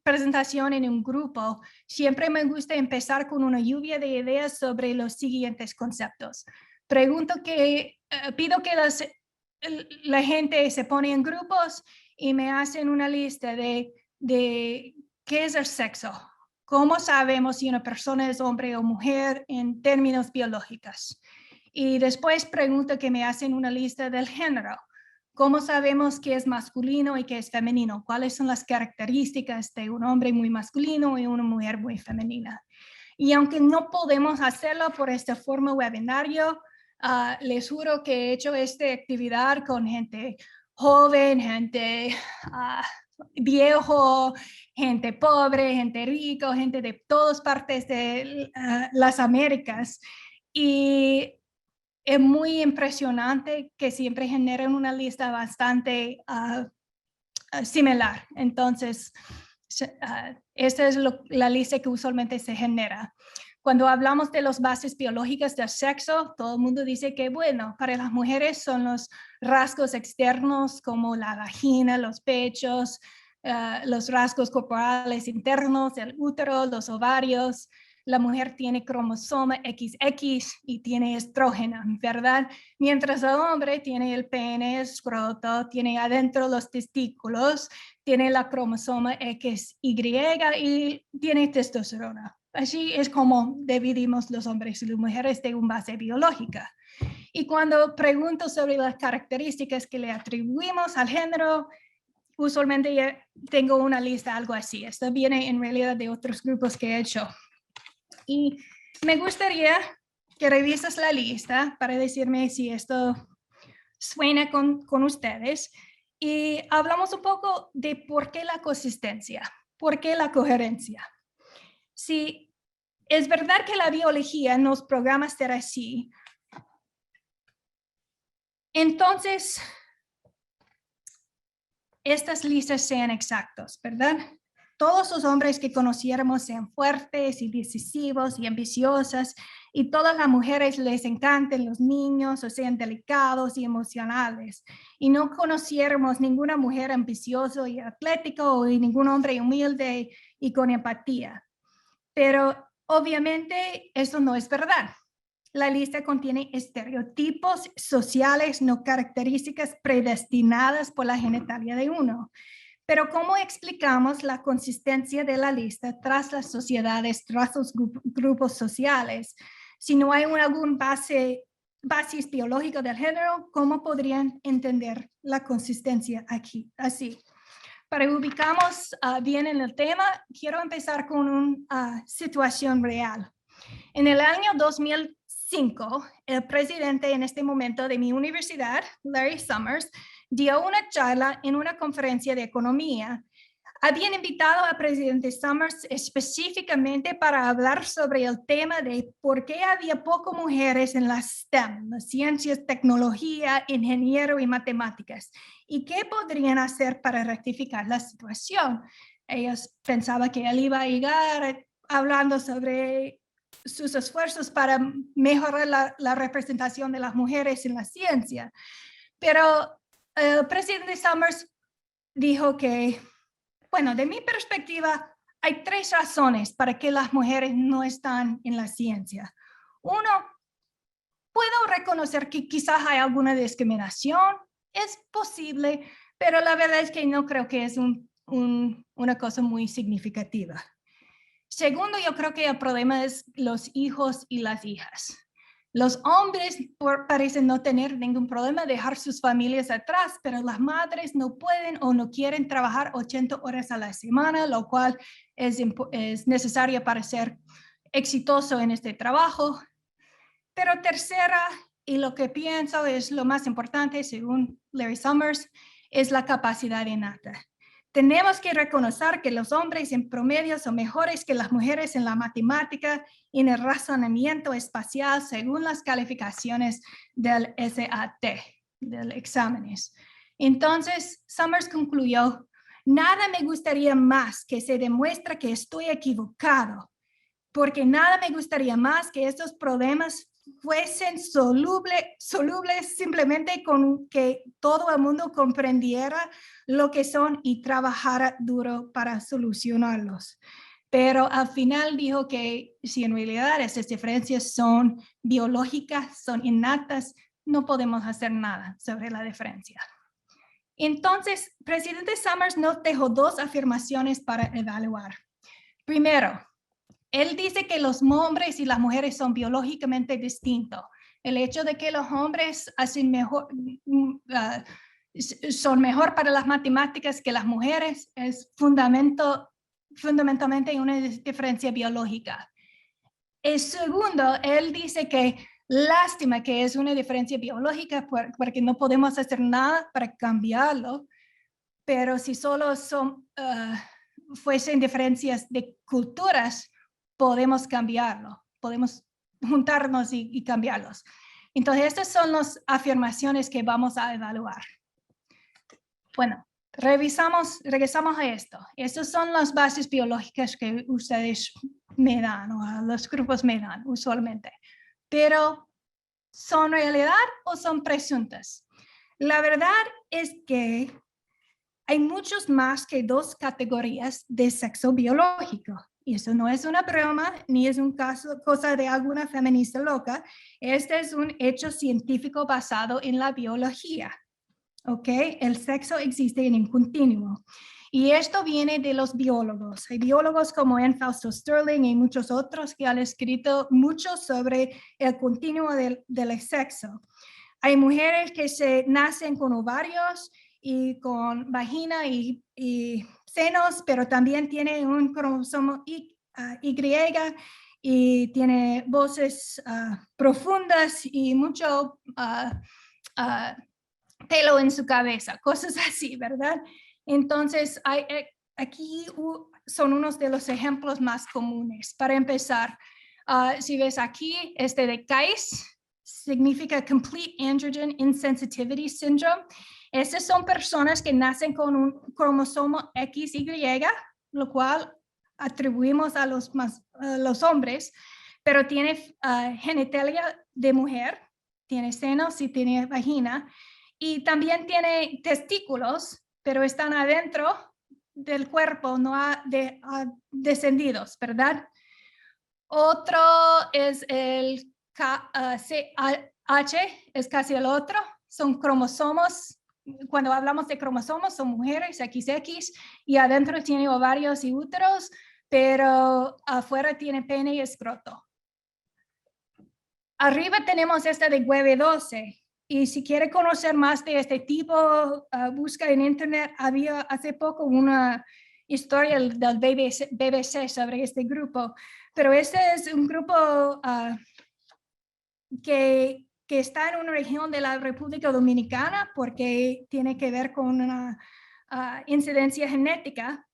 presentación en un grupo, siempre me gusta empezar con una lluvia de ideas sobre los siguientes conceptos. Pido que la gente se pone en grupos y me hacen una lista de qué es el sexo. ¿Cómo sabemos si una persona es hombre o mujer en términos biológicos? Y después pregunto que me hacen una lista del género. ¿Cómo sabemos qué es masculino y qué es femenino? ¿Cuáles son las características de un hombre muy masculino y una mujer muy femenina? Y aunque no podemos hacerlo por esta forma webinario, les juro que he hecho esta actividad con gente joven, gente viejo, gente pobre, gente rico, gente de todas partes de las Américas. Y es muy impresionante que siempre generan una lista bastante similar. Entonces, esta es la lista que usualmente se genera. Cuando hablamos de las bases biológicas del sexo, todo el mundo dice que, bueno, para las mujeres son los rasgos externos como la vagina, los pechos, los rasgos corporales internos, el útero, los ovarios. La mujer tiene cromosoma XX y tiene estrógeno, ¿verdad? Mientras el hombre tiene el pene, escroto, tiene adentro los testículos, tiene la cromosoma XY y tiene testosterona. Así es como dividimos los hombres y las mujeres de una base biológica. Y cuando pregunto sobre las características que le atribuimos al género, usualmente tengo una lista algo así. Esto viene en realidad de otros grupos que he hecho. Y me gustaría que revises la lista para decirme si esto suena con ustedes. Y hablamos un poco de por qué la consistencia, por qué la coherencia. Si es verdad que la biología nos programa a ser así, entonces estas listas sean exactos, ¿verdad? Todos los hombres que conociéramos sean fuertes y decisivos y ambiciosas, y todas las mujeres les encanten los niños o sean delicados y emocionales. Y no conociéramos ninguna mujer ambiciosa y atlética o ningún hombre humilde y con empatía. Pero obviamente eso no es verdad. La lista contiene estereotipos sociales, no características predestinadas por la genitalia de uno. Pero ¿cómo explicamos la consistencia de la lista tras las sociedades, tras los grupos sociales? Si no hay algún basis biológico del género, ¿cómo podrían entender la consistencia aquí? Así. Para ubicarnos bien en el tema, quiero empezar con una situación real. En el año 2005, el presidente en este momento de mi universidad, Larry Summers, dio una charla en una conferencia de economía. Habían invitado al presidente Summers específicamente para hablar sobre el tema de por qué había pocas mujeres en las STEM, las ciencias, tecnología, ingeniero y matemáticas, y qué podrían hacer para rectificar la situación. Ellos pensaban que él iba a llegar hablando sobre sus esfuerzos para mejorar la representación de las mujeres en la ciencia. Pero el presidente Summers dijo que, bueno, de mi perspectiva, hay 3 razones para que las mujeres no están en la ciencia. Uno, puedo reconocer que quizás hay alguna discriminación, es posible, pero la verdad es que no creo que es una cosa muy significativa. Segundo, yo creo que el problema es los hijos y las hijas. Los hombres parecen no tener ningún problema dejar sus familias atrás, pero las madres no pueden o no quieren trabajar 80 horas a la semana, lo cual es necesario para ser exitoso en este trabajo. Pero tercera, y lo que pienso es lo más importante, según Larry Summers, es la capacidad innata. Tenemos que reconocer que los hombres en promedio son mejores que las mujeres en la matemática y en el razonamiento espacial según las calificaciones del SAT, del exámenes. Entonces, Summers concluyó, nada me gustaría más que se demuestre que estoy equivocado, porque nada me gustaría más que estos problemas fuesen solubles simplemente con que todo el mundo comprendiera lo que son y trabajara duro para solucionarlos. Pero al final dijo que si en realidad esas diferencias son biológicas, son innatas, no podemos hacer nada sobre la diferencia. Entonces, presidente Summers nos dejó 2 afirmaciones para evaluar. Primero, él dice que los hombres y las mujeres son biológicamente distintos. El hecho de que los hombres son mejor para las matemáticas que las mujeres es fundamentalmente una diferencia biológica. El segundo, él dice que lástima que es una diferencia biológica porque no podemos hacer nada para cambiarlo, pero si solo fuesen diferencias de culturas, podemos cambiarlo, podemos juntarnos y cambiarlos. Entonces, estas son las afirmaciones que vamos a evaluar. Bueno, regresamos a esto. Estas son las bases biológicas que ustedes me dan o los grupos me dan usualmente. Pero, ¿son realidad o son presuntas? La verdad es que hay muchos más que 2 categorías de sexo biológico. Y eso no es una broma, ni es un cosa de alguna feminista loca. Este es un hecho científico basado en la biología. ¿Ok? El sexo existe en un continuo. Y esto viene de los biólogos. Hay biólogos como Anne Fausto Sterling y muchos otros que han escrito mucho sobre el continuo del sexo. Hay mujeres que se nacen con ovarios y con vagina y senos, pero también tienen un cromosoma Y y tiene voces profundas y mucho pelo en su cabeza, cosas así, ¿verdad? Entonces, aquí son unos de los ejemplos más comunes. Para empezar, si ves aquí, de CAIS, significa Complete Androgen Insensitivity Syndrome. Estas son personas que nacen con un cromosoma XY, lo cual atribuimos a los hombres, pero tiene genitalia de mujer, tiene senos y tiene vagina, y también tiene testículos, pero están adentro del cuerpo, no descendidos, ¿verdad? Otro es el CH, es casi el otro, son cromosomas. Cuando hablamos de cromosomas, son mujeres, XX, y adentro tiene ovarios y úteros, pero afuera tiene pene y escroto. Arriba tenemos de WB12, y si quiere conocer más de este tipo, busca en internet. Había hace poco una historia del BBC sobre este grupo, pero este es un grupo que está en una región de la República Dominicana porque tiene que ver con una incidencia genética,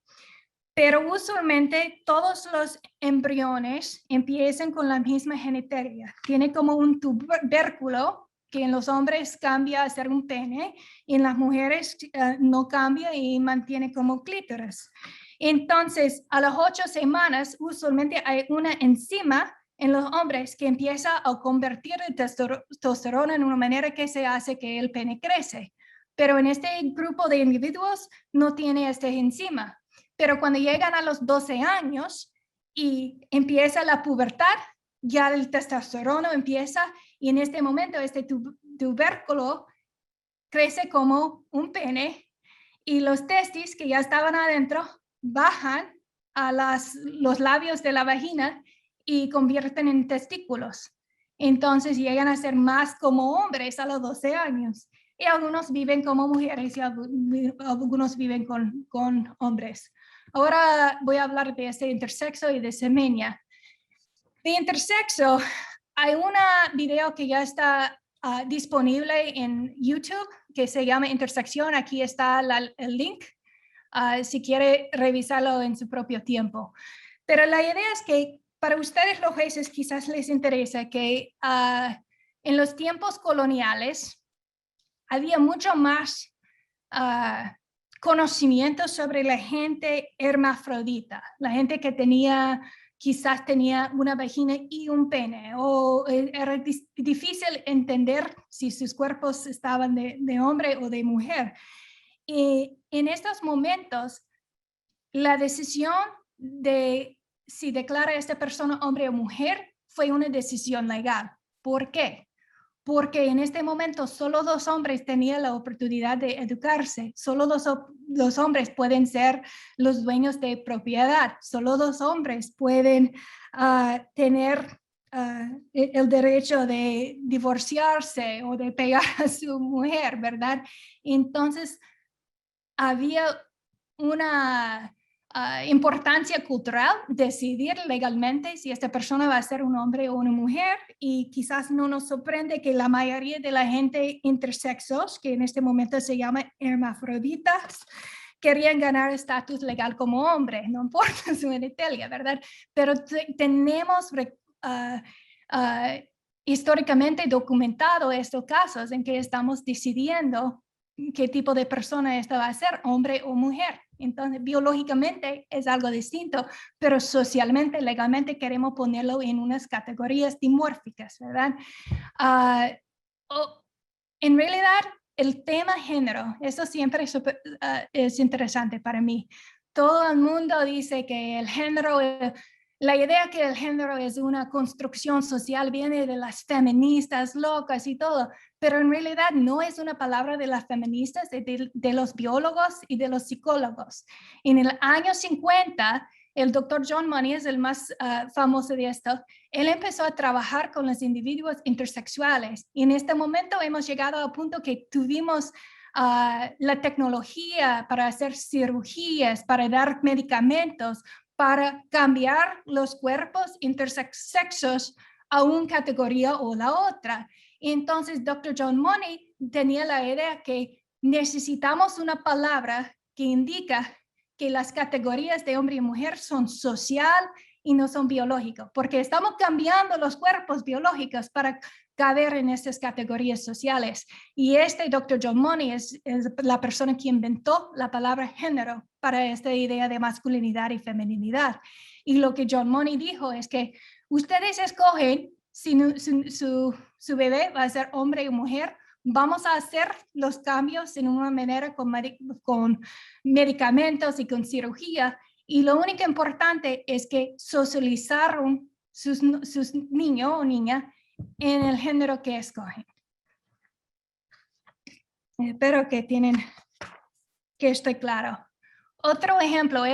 pero usualmente todos los embriones empiezan con la misma genitalia. Tiene como un tubérculo que en los hombres cambia a ser un pene y en las mujeres no cambia y mantiene como clítoris. Entonces, a las 8 semanas, usualmente hay una enzima en los hombres que empieza a convertir el testosterona en una manera que se hace que el pene crece. Pero en este grupo de individuos no tiene esta enzima. Pero cuando llegan a los 12 años y empieza la pubertad, ya el testosterona empieza y en este momento este tubérculo crece como un pene y los testis que ya estaban adentro bajan a los labios de la vagina y convierten en testículos. Entonces llegan a ser más como hombres a los 12 años. Y algunos viven como mujeres y algunos viven con hombres. Ahora voy a hablar de este intersexo y de semenia. De intersexo, hay un video que ya está disponible en YouTube que se llama Intersección. Aquí está el link si quiere revisarlo en su propio tiempo. Pero la idea es que para ustedes los jueces quizás les interesa que en los tiempos coloniales había mucho más conocimiento sobre la gente hermafrodita, la gente que quizás tenía una vagina y un pene, o era difícil entender si sus cuerpos estaban de hombre o de mujer. Y en estos momentos, la decisión de si declara a esta persona hombre o mujer fue una decisión legal. ¿Por qué? Porque en este momento solo 2 hombres tenían la oportunidad de educarse, solo 2 hombres pueden ser los dueños de propiedad, solo 2 hombres pueden tener el derecho de divorciarse o de pegar a su mujer, ¿verdad? Entonces, había una importancia cultural decidir legalmente si esta persona va a ser un hombre o una mujer, y quizás no nos sorprende que la mayoría de la gente intersexos, que en este momento se llama hermafroditas, querían ganar estatus legal como hombre, no importa su genitalia, ¿verdad? Pero tenemos históricamente documentado estos casos en que estamos decidiendo qué tipo de persona esta va a ser, hombre o mujer. Entonces, biológicamente es algo distinto, pero socialmente, legalmente queremos ponerlo en unas categorías dimórficas, ¿verdad? En realidad, el tema género, eso siempre es interesante para mí. Todo el mundo dice que el género, la idea que el género es una construcción social viene de las feministas locas y todo, pero en realidad no es una palabra de las feministas, de los biólogos y de los psicólogos. En el año 50, el doctor John Money es el más famoso de esto. Él empezó a trabajar con los individuos intersexuales, y en este momento hemos llegado al punto que tuvimos la tecnología para hacer cirugías, para dar medicamentos, para cambiar los cuerpos intersexos a una categoría o la otra. Entonces, Dr. John Money tenía la idea que necesitamos una palabra que indica que las categorías de hombre y mujer son social y no son biológicos, porque estamos cambiando los cuerpos biológicos para caber en estas categorías sociales. Y Dr. John Money es la persona que inventó la palabra género para esta idea de masculinidad y feminidad. Y lo que John Money dijo es que ustedes escogen si su bebé va a ser hombre o mujer. Vamos a hacer los cambios en una manera con medicamentos y con cirugía. Y lo único importante es que socializaron sus niños o niñas en el género que escogen. Espero que estoy claro. Otro ejemplo,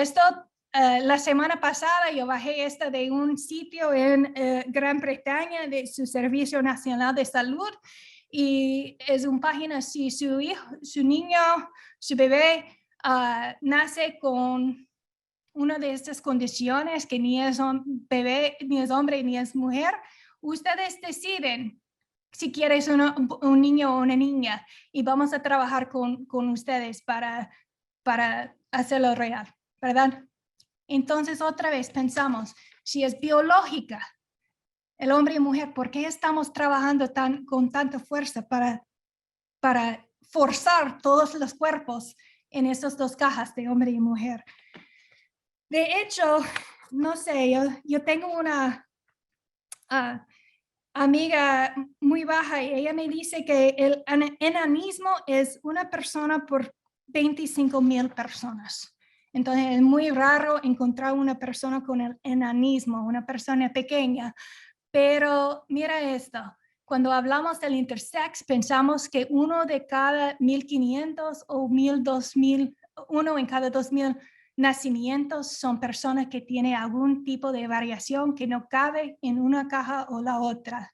la semana pasada yo bajé de un sitio en Gran Bretaña de su Servicio Nacional de Salud, y es una página si su niño, su bebé nace con una de estas condiciones, que ni es un bebé, ni es hombre, ni es mujer, ustedes deciden si quieres un niño o una niña, y vamos a trabajar con ustedes para hacerlo real, ¿verdad? Entonces, otra vez pensamos, si es biológica, el hombre y mujer, ¿por qué estamos trabajando con tanta fuerza para forzar todos los cuerpos en esas dos cajas de hombre y mujer? De hecho, no sé, yo tengo una amiga muy baja, y ella me dice que el enanismo es una persona por 25,000 personas. Entonces es muy raro encontrar una persona con el enanismo, una persona pequeña. Pero mira esto, cuando hablamos del intersex, pensamos que uno de cada 1,500 o 2,000, uno en cada 2,000 nacimientos son personas que tienen algún tipo de variación que no cabe en una caja o la otra.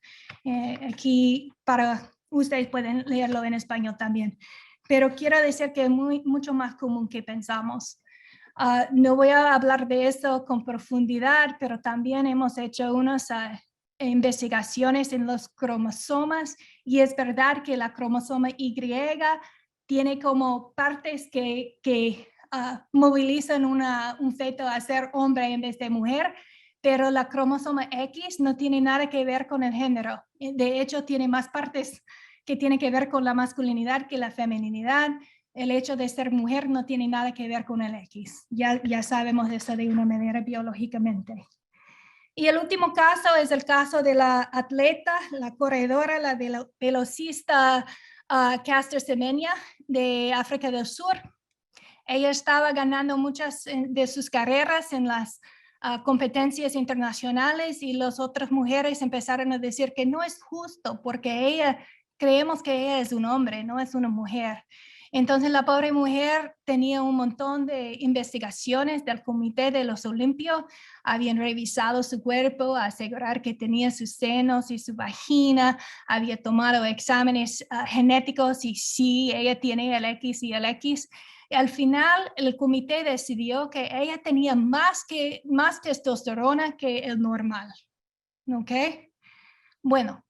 Aquí para ustedes pueden leerlo en español también, pero quiero decir que es mucho más común que pensamos. No voy a hablar de eso con profundidad, pero también hemos hecho unas investigaciones en los cromosomas, y es verdad que la cromosoma Y tiene como partes que movilizan un feto a ser hombre en vez de mujer, pero la cromosoma X no tiene nada que ver con el género. De hecho, tiene más partes que tienen que ver con la masculinidad que la feminidad. El hecho de ser mujer no tiene nada que ver con el X. Ya sabemos eso de una manera biológicamente. Y el último caso es el caso de la atleta, la corredora, la velocista Caster Semenya de África del Sur. Ella estaba ganando muchas de sus carreras en las competencias internacionales, y las otras mujeres empezaron a decir que no es justo porque creemos que ella es un hombre, no es una mujer. Entonces la pobre mujer tenía un montón de investigaciones del Comité de los Olimpios, habían revisado su cuerpo, asegurar que tenía sus senos y su vagina, había tomado exámenes genéticos, y sí, ella tiene el X y el X. al final el comité decidió que ella tenía más testosterona que el normal. ¿Ok? Bueno,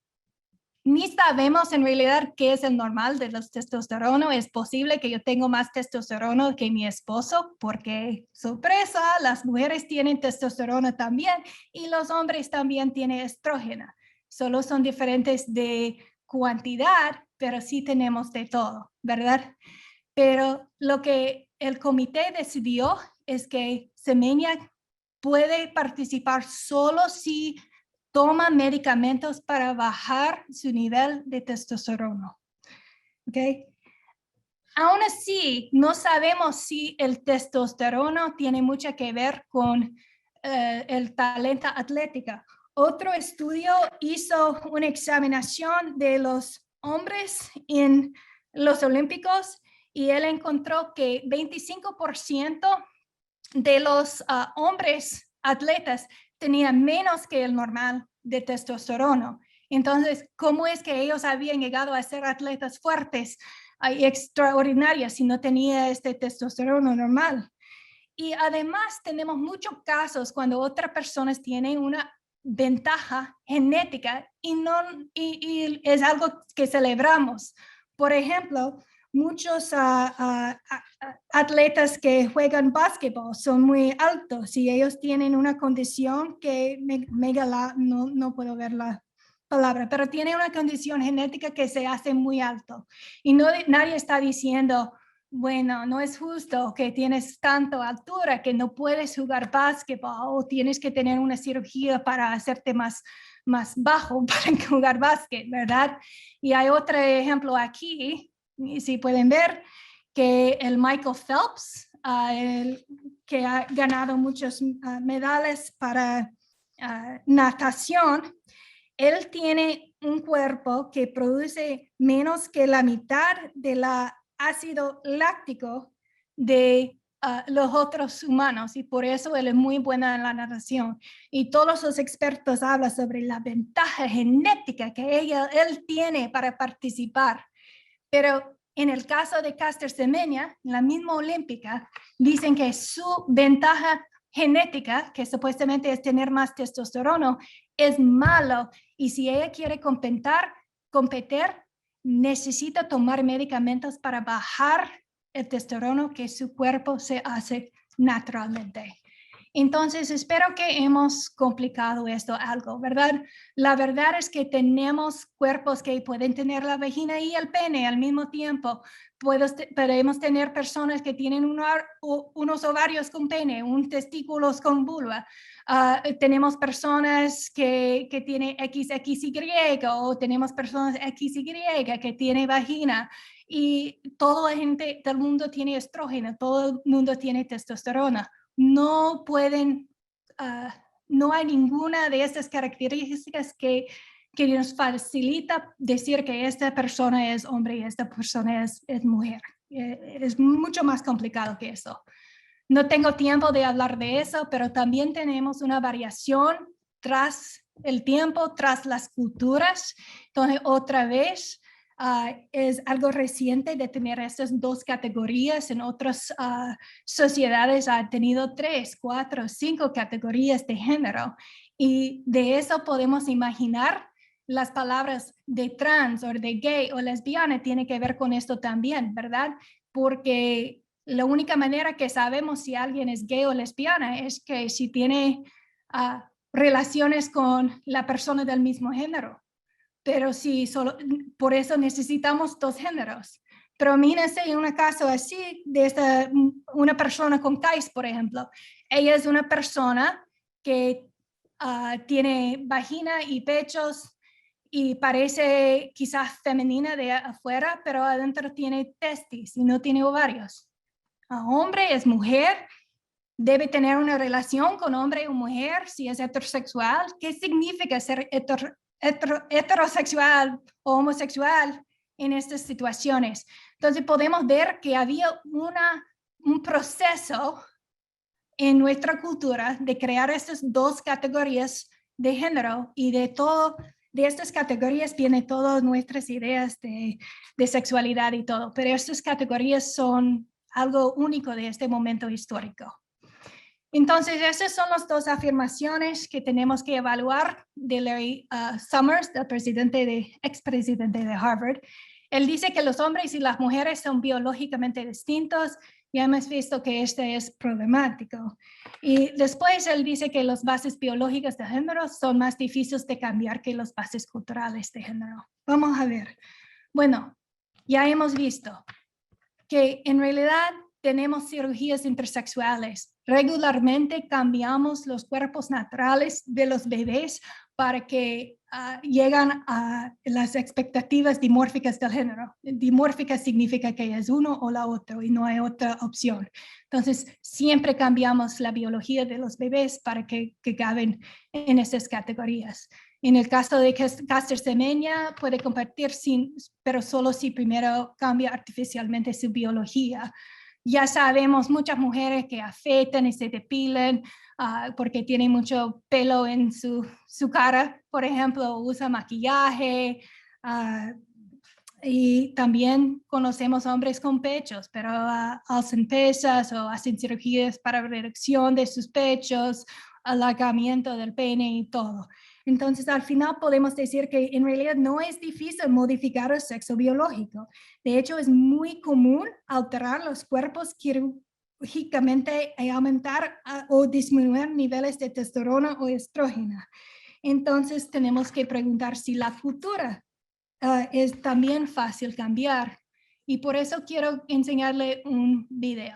ni sabemos en realidad qué es el normal de los testosterona. Es posible que yo tenga más testosterona que mi esposo porque, sorpresa, las mujeres tienen testosterona también y los hombres también tienen estrógeno. Solo son diferentes de cantidad, pero sí tenemos de todo, ¿verdad? Pero lo que el comité decidió es que Semenya puede participar solo si toma medicamentos para bajar su nivel de testosterona. ¿Okay? Aún así, no sabemos si el testosterona tiene mucho que ver con el talento atlético. Otro estudio hizo una examinación de los hombres en los Olímpicos y él encontró que 25% de los hombres atletas tenían menos que el normal de testosterona. Entonces, ¿cómo es que ellos habían llegado a ser atletas fuertes y extraordinarios si no tenía este testosterona normal? Y además tenemos muchos casos cuando otras personas tienen una ventaja genética y es algo que celebramos. Por ejemplo, muchos atletas que juegan básquetbol son muy altos y ellos tienen una condición que no puedo ver la palabra, pero tiene una condición genética que se hace muy alto. Y nadie está diciendo, bueno, no es justo que tienes tanta altura que no puedes jugar básquetbol o tienes que tener una cirugía para hacerte más bajo para jugar básquet, ¿verdad? Y hay otro ejemplo aquí, si pueden ver, que el Michael Phelps, que ha ganado muchas medallas para natación, él tiene un cuerpo que produce menos que la mitad de la ácido láctico de los otros humanos y por eso él es muy bueno en la natación. Y todos los expertos hablan sobre la ventaja genética que él tiene para participar. Pero en el caso de Caster Semenya, la misma olímpica, dicen que su ventaja genética, que supuestamente es tener más testosterona, es malo y si ella quiere competir, necesita tomar medicamentos para bajar el testosterona que su cuerpo se hace naturalmente. Entonces, espero que hemos complicado esto algo, ¿verdad? La verdad es que tenemos cuerpos que pueden tener la vagina y el pene al mismo tiempo. Podemos tener personas que tienen unos ovarios con pene, un testículos con vulva. Tenemos personas que tienen XXY o tenemos personas XY que tienen vagina. Y toda la gente del mundo tiene estrógeno, todo el mundo tiene testosterona. No hay ninguna de estas características que nos facilita decir que esta persona es hombre y esta persona es mujer. Es mucho más complicado que eso. No tengo tiempo de hablar de eso, pero también tenemos una variación tras el tiempo, tras las culturas. Entonces, otra vez, es algo reciente de tener estas dos categorías. En otras sociedades ha tenido 3, 4, 5 categorías de género y de eso podemos imaginar las palabras de trans o de gay o lesbiana tiene que ver con esto también, ¿verdad? Porque la única manera que sabemos si alguien es gay o lesbiana es que si tiene relaciones con la persona del mismo género. Pero sí, por eso necesitamos dos géneros. Pero imagínense en un caso así, de una persona con TAIS, por ejemplo. Ella es una persona que tiene vagina y pechos y parece quizás femenina de afuera, pero adentro tiene testis y no tiene ovarios. Hombre es mujer, debe tener una relación con hombre o mujer si es heterosexual. ¿Qué significa ser heterosexual o homosexual en estas situaciones? Entonces podemos ver que había un proceso en nuestra cultura de crear estas dos categorías de género y de estas categorías vienen todas nuestras ideas de sexualidad y todo, pero estas categorías son algo único de este momento histórico. Entonces, esas son las dos afirmaciones que tenemos que evaluar de Larry Summers, el expresidente de Harvard. Él dice que los hombres y las mujeres son biológicamente distintos. Ya hemos visto que este es problemático. Y después él dice que las bases biológicas de género son más difíciles de cambiar que las bases culturales de género. Vamos a ver. Bueno, ya hemos visto que en realidad tenemos cirugías intersexuales. Regularmente cambiamos los cuerpos naturales de los bebés para que lleguen a las expectativas dimórficas del género. Dimórfica significa que es uno o la otra y no hay otra opción. Entonces, siempre cambiamos la biología de los bebés para que caben en esas categorías. En el caso de Caster Semenya puede compartir, pero solo si primero cambia artificialmente su biología. Ya sabemos muchas mujeres que afeitan y se depilan porque tienen mucho pelo en su cara, por ejemplo, usa maquillaje. Y también conocemos hombres con pechos, pero alzan pesas o hacen cirugías para reducción de sus pechos, alargamiento del pene y todo. Entonces, al final podemos decir que en realidad no es difícil modificar el sexo biológico. De hecho, es muy común alterar los cuerpos quirúrgicamente y aumentar o disminuir niveles de testosterona o estrógeno. Entonces, tenemos que preguntar si la cultura es también fácil cambiar. Y por eso quiero enseñarle un video.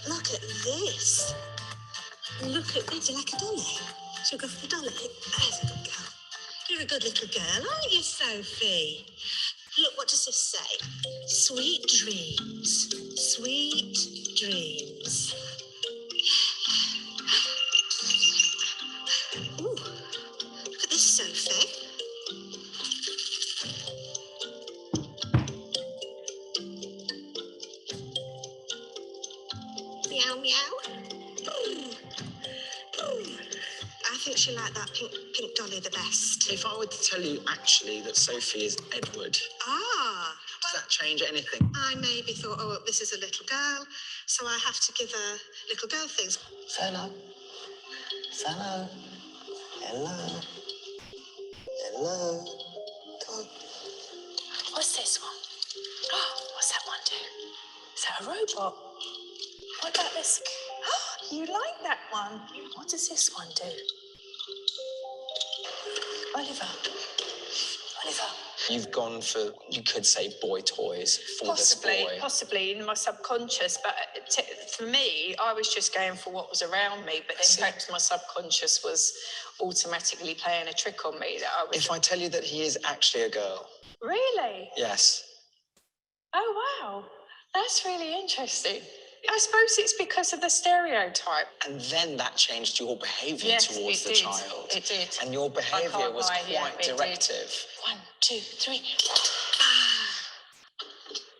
Look at this. Look at this, like a dolly. She'll go for the dolly. There's a good girl. You're a good little girl, aren't you, Sophie? Look, what does this say? Sweet dreams. Sweet dreams. Ooh, look at this, Sophie. Meow, meow. I think she liked that pink dolly the best. If I were to tell you actually that Sophie is Edward, Ah. does that change anything? I maybe thought, oh, this is a little girl, so I have to give her little girl things. Hello. Hello. Hello. Hello. Come on. What's this one? Oh, what's that one do? Is that a robot? What about this? Oh, you like that one? What does this one do? Oliver. Oliver. You've gone for, you could say, boy toys for this boy. Possibly in my subconscious, but for me, I was just going for what was around me, but then perhaps my subconscious was automatically playing a trick on me that I was... If I tell you that he is actually a girl. Really? Yes. Oh, wow. That's really interesting. I suppose it's because of the stereotype. And then that changed your behaviour towards the child. It did. And your behaviour was quite directive. 1, 2, 3.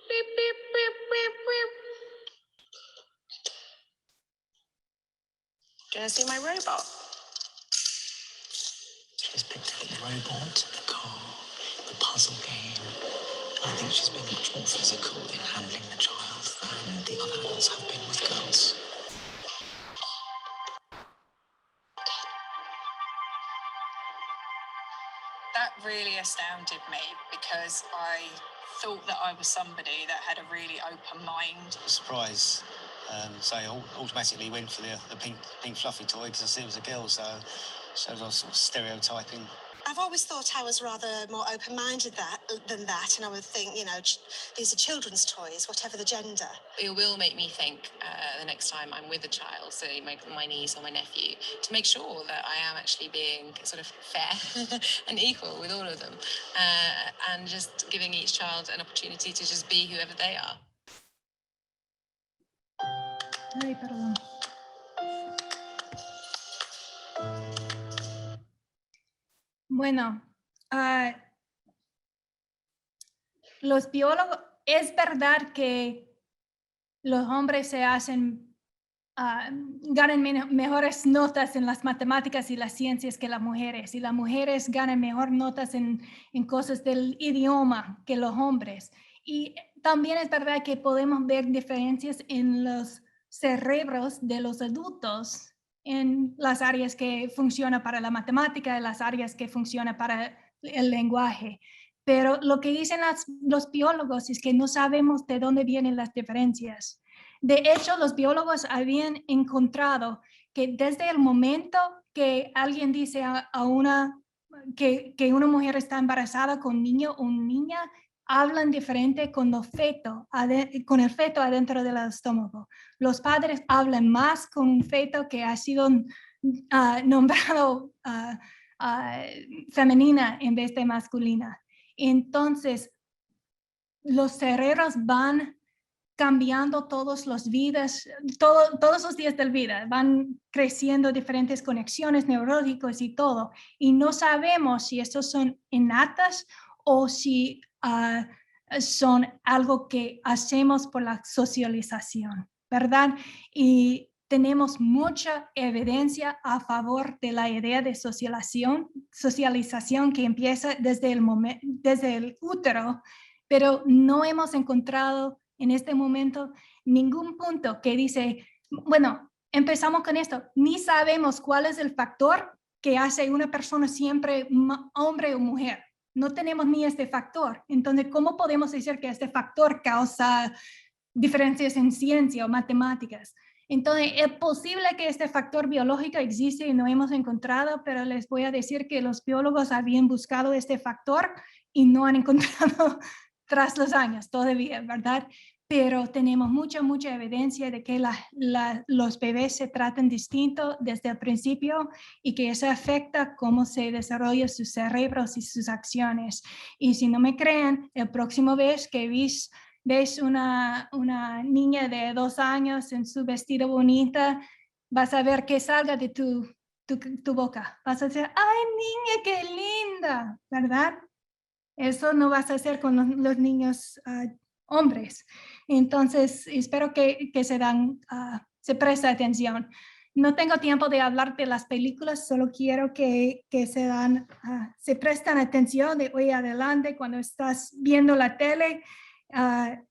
Beep, Beep, beep, beep, beep, beep. Do you want to see my robot? She's picked up the robot, the car, the puzzle game. I think she's been much more physical in handling the child than the other adults have been with girls. That really astounded me because I thought that I was somebody that had a really open mind. Surprise. So I automatically went for the pink fluffy toy because I said it was a girl, so I was sort of stereotyping. I've always thought I was rather more open-minded than that, and I would think, you know, these are children's toys, whatever the gender. It will make me think the next time I'm with a child, so my niece or my nephew, to make sure that I am actually being sort of fair and equal with all of them, and just giving each child an opportunity to just be whoever they are. Ay, perdón. Bueno, los biólogos, es verdad que los hombres se hacen, ganan mejores notas en las matemáticas y las ciencias que las mujeres, y las mujeres ganan mejor notas en cosas del idioma que los hombres. Y también es verdad que podemos ver diferencias en los cerebros de los adultos en las áreas que funcionan para la matemática, en las áreas que funcionan para el lenguaje. Pero lo que dicen los biólogos es que no sabemos de dónde vienen las diferencias. De hecho, los biólogos habían encontrado que desde el momento que alguien dice que una mujer está embarazada con un niño o una niña, hablan diferente con el feto adentro del estómago. Los padres hablan más con un feto que ha sido nombrado femenina en vez de masculina. Entonces, los cerebros van cambiando todos los días del vida, van creciendo diferentes conexiones neurológicas y todo, y no sabemos si estos son innatas o si son algo que hacemos por la socialización, ¿verdad? Y tenemos mucha evidencia a favor de la idea de socialización que empieza desde el útero, pero no hemos encontrado en este momento ningún punto que dice, bueno, empezamos con esto, ni sabemos cuál es el factor que hace una persona siempre hombre o mujer. No tenemos ni este factor. Entonces, ¿cómo podemos decir que este factor causa diferencias en ciencia o matemáticas? Entonces, es posible que este factor biológico existe y no hemos encontrado, pero les voy a decir que los biólogos habían buscado este factor y no han encontrado tras los años todavía, ¿verdad? Pero tenemos mucha evidencia de que los bebés se tratan distinto desde el principio y que eso afecta cómo se desarrollan sus cerebros y sus acciones. Y si no me creen, el próximo vez que ves una niña de 2 años en su vestido bonita, vas a ver que salga de tu boca. Vas a decir, ¡ay, niña, qué linda! ¿Verdad? Eso no vas a hacer con los niños hombres. Entonces, espero que se preste atención. No tengo tiempo de hablar de las películas, solo quiero que se prestan atención de hoy adelante cuando estás viendo la tele,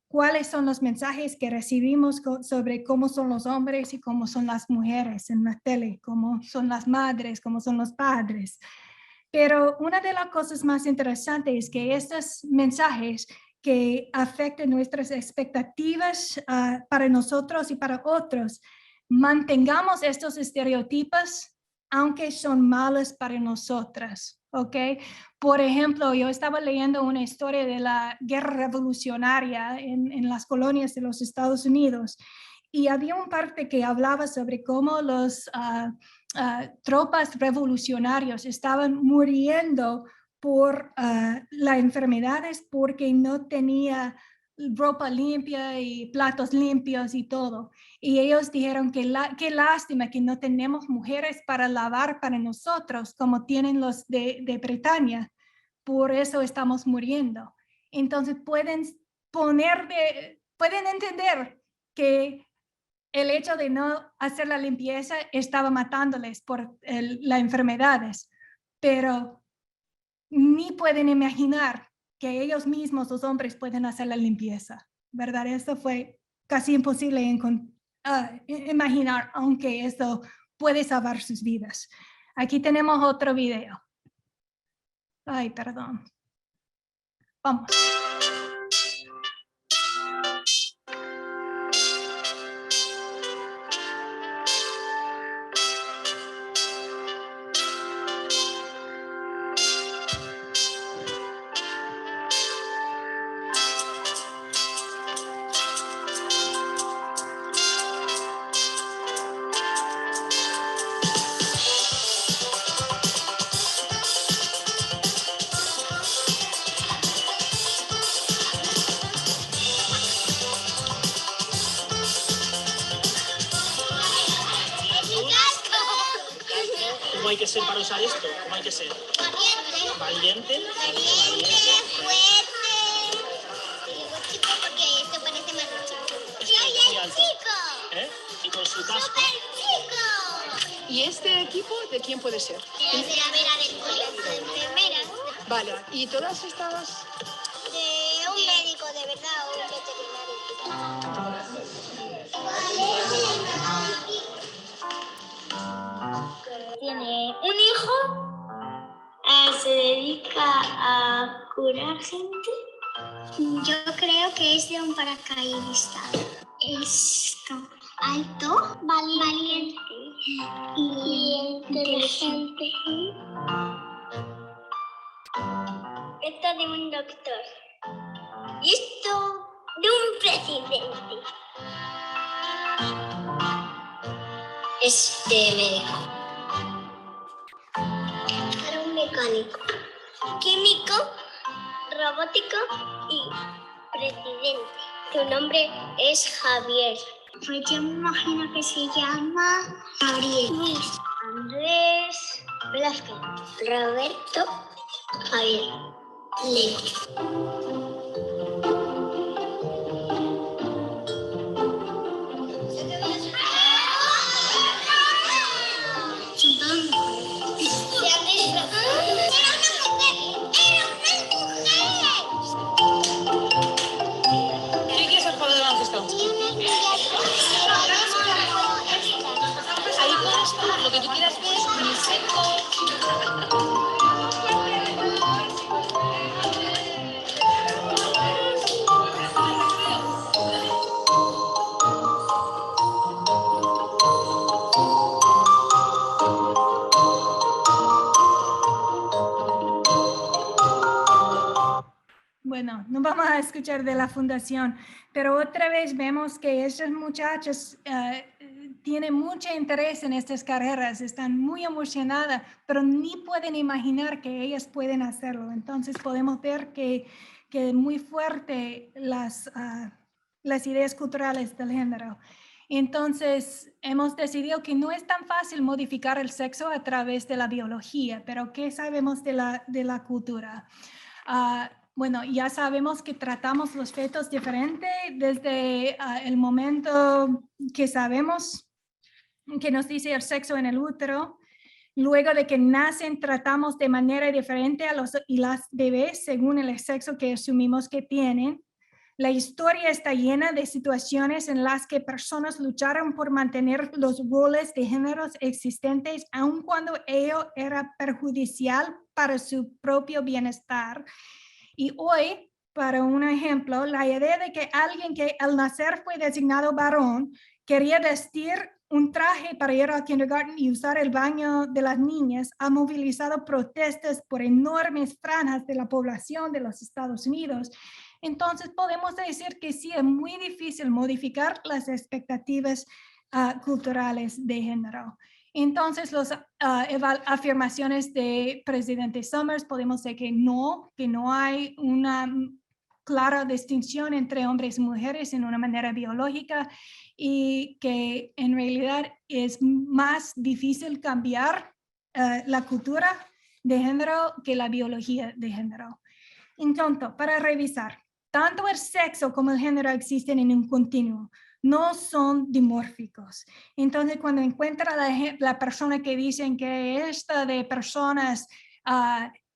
cuáles son los mensajes que recibimos sobre cómo son los hombres y cómo son las mujeres en la tele, cómo son las madres, cómo son los padres. Pero una de las cosas más interesantes es que estos mensajes que afectan nuestras expectativas para nosotros y para otros, mantengamos estos estereotipos aunque son malos para nosotras, ¿ok? Por ejemplo, yo estaba leyendo una historia de la guerra revolucionaria en las colonias de los Estados Unidos y había una parte que hablaba sobre cómo los tropas revolucionarios estaban muriendo por las enfermedades porque no tenía ropa limpia y platos limpios y todo. Y ellos dijeron que qué lástima que no tenemos mujeres para lavar para nosotros como tienen los de Bretaña. Por eso estamos muriendo. Entonces pueden entender que el hecho de no hacer la limpieza estaba matándoles por las enfermedades, pero ni pueden imaginar que ellos mismos, los hombres, pueden hacer la limpieza, ¿verdad? Esto fue casi imposible imaginar, aunque esto puede salvar sus vidas. Aquí tenemos otro video. Ay, perdón. Vamos. ser para usar esto? ¿Cómo hay que ser? Valiente. Valiente. Fuerte. Digo chico porque esto parece más chico. ¡Soy el chico! ¿Eh? Y con su casco. ¡Súper chico! ¿Y este equipo de quién puede ser? De la enfermera del colegio, de enfermeras. Vale, ¿y todas estas? De un médico de verdad o un veterinario. Tiene un hijo, se dedica a curar gente. Yo creo que es de un paracaidista. Es alto, valiente y inteligente. Esto de un doctor. Y esto de un presidente. Médico. Era un mecánico. Químico, robótico y presidente. Su nombre es Javier. Pues yo me imagino que se llama Gabriel. Luis, Andrés, Velázquez, Roberto, Javier, Leo. ¿Quién quiere ser jugador de baloncesto? Ahí puedes ver lo que tú quieras ver, insectos. Bueno, no vamos a escuchar de la fundación, pero otra vez vemos que estos muchachos tienen mucho interés en estas carreras, están muy emocionadas, pero ni pueden imaginar que ellas pueden hacerlo. Entonces podemos ver que muy fuerte las ideas culturales del género. Entonces hemos decidido que no es tan fácil modificar el sexo a través de la biología, pero ¿qué sabemos de la cultura? Bueno, ya sabemos que tratamos los fetos diferente desde el momento que sabemos que nos dice el sexo en el útero. Luego de que nacen, tratamos de manera diferente a los y las bebés según el sexo que asumimos que tienen. La historia está llena de situaciones en las que personas lucharon por mantener los roles de géneros existentes, aun cuando ello era perjudicial para su propio bienestar. Y hoy, para un ejemplo, la idea de que alguien que al nacer fue designado varón quería vestir un traje para ir al kindergarten y usar el baño de las niñas ha movilizado protestas por enormes franjas de la población de los Estados Unidos. Entonces podemos decir que sí, es muy difícil modificar las expectativas culturales de género. Entonces, las afirmaciones de presidente Summers podemos decir que no hay una clara distinción entre hombres y mujeres en una manera biológica y que en realidad es más difícil cambiar la cultura de género que la biología de género. Entonces, para revisar, tanto el sexo como el género existen en un continuo. No son dimórficos. Entonces, cuando encuentra la persona que dicen que esta de personas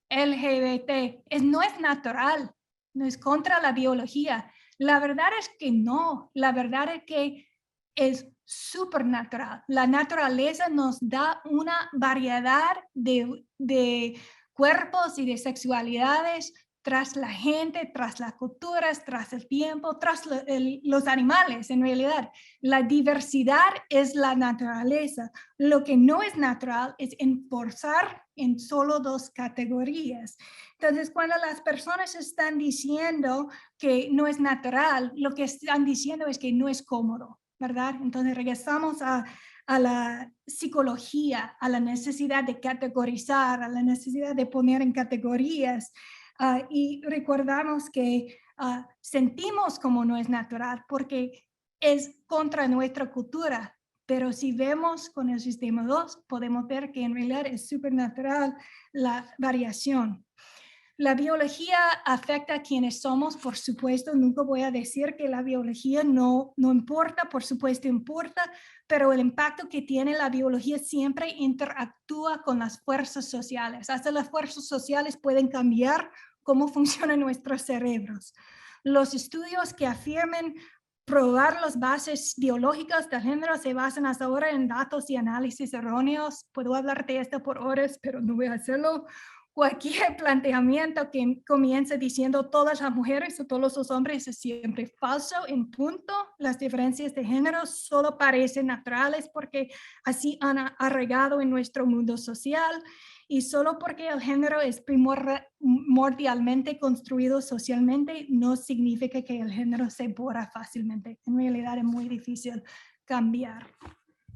LGBT no es natural, no es contra la biología. La verdad es que no. La verdad es que es supernatural. La naturaleza nos da una variedad de cuerpos y de sexualidades tras la gente, tras las culturas, tras el tiempo, tras los animales. En realidad, la diversidad es la naturaleza. Lo que no es natural es enforzar en solo dos categorías. Entonces, cuando las personas están diciendo que no es natural, lo que están diciendo es que no es cómodo, ¿verdad? Entonces, regresamos a la psicología, a la necesidad de categorizar, a la necesidad de poner en categorías. Y recordamos que sentimos como no es natural porque es contra nuestra cultura, Pero si vemos con el sistema 2, podemos ver que en realidad es supernatural la variación. La biología afecta a quienes somos, por supuesto. Nunca voy a decir que la biología no importa, por supuesto importa, pero el impacto que tiene la biología siempre interactúa con las fuerzas sociales. Hasta las fuerzas sociales pueden cambiar cómo funcionan nuestros cerebros. Los estudios que afirman probar las bases biológicas del género se basan hasta ahora en datos y análisis erróneos. Puedo hablar de esto por horas, pero no voy a hacerlo. Cualquier planteamiento que comience diciendo todas las mujeres o todos los hombres es siempre falso en punto. Las diferencias de género solo parecen naturales porque así han arraigado en nuestro mundo social, y solo porque el género es primordialmente construido socialmente no significa que el género se borra fácilmente. En realidad es muy difícil cambiar.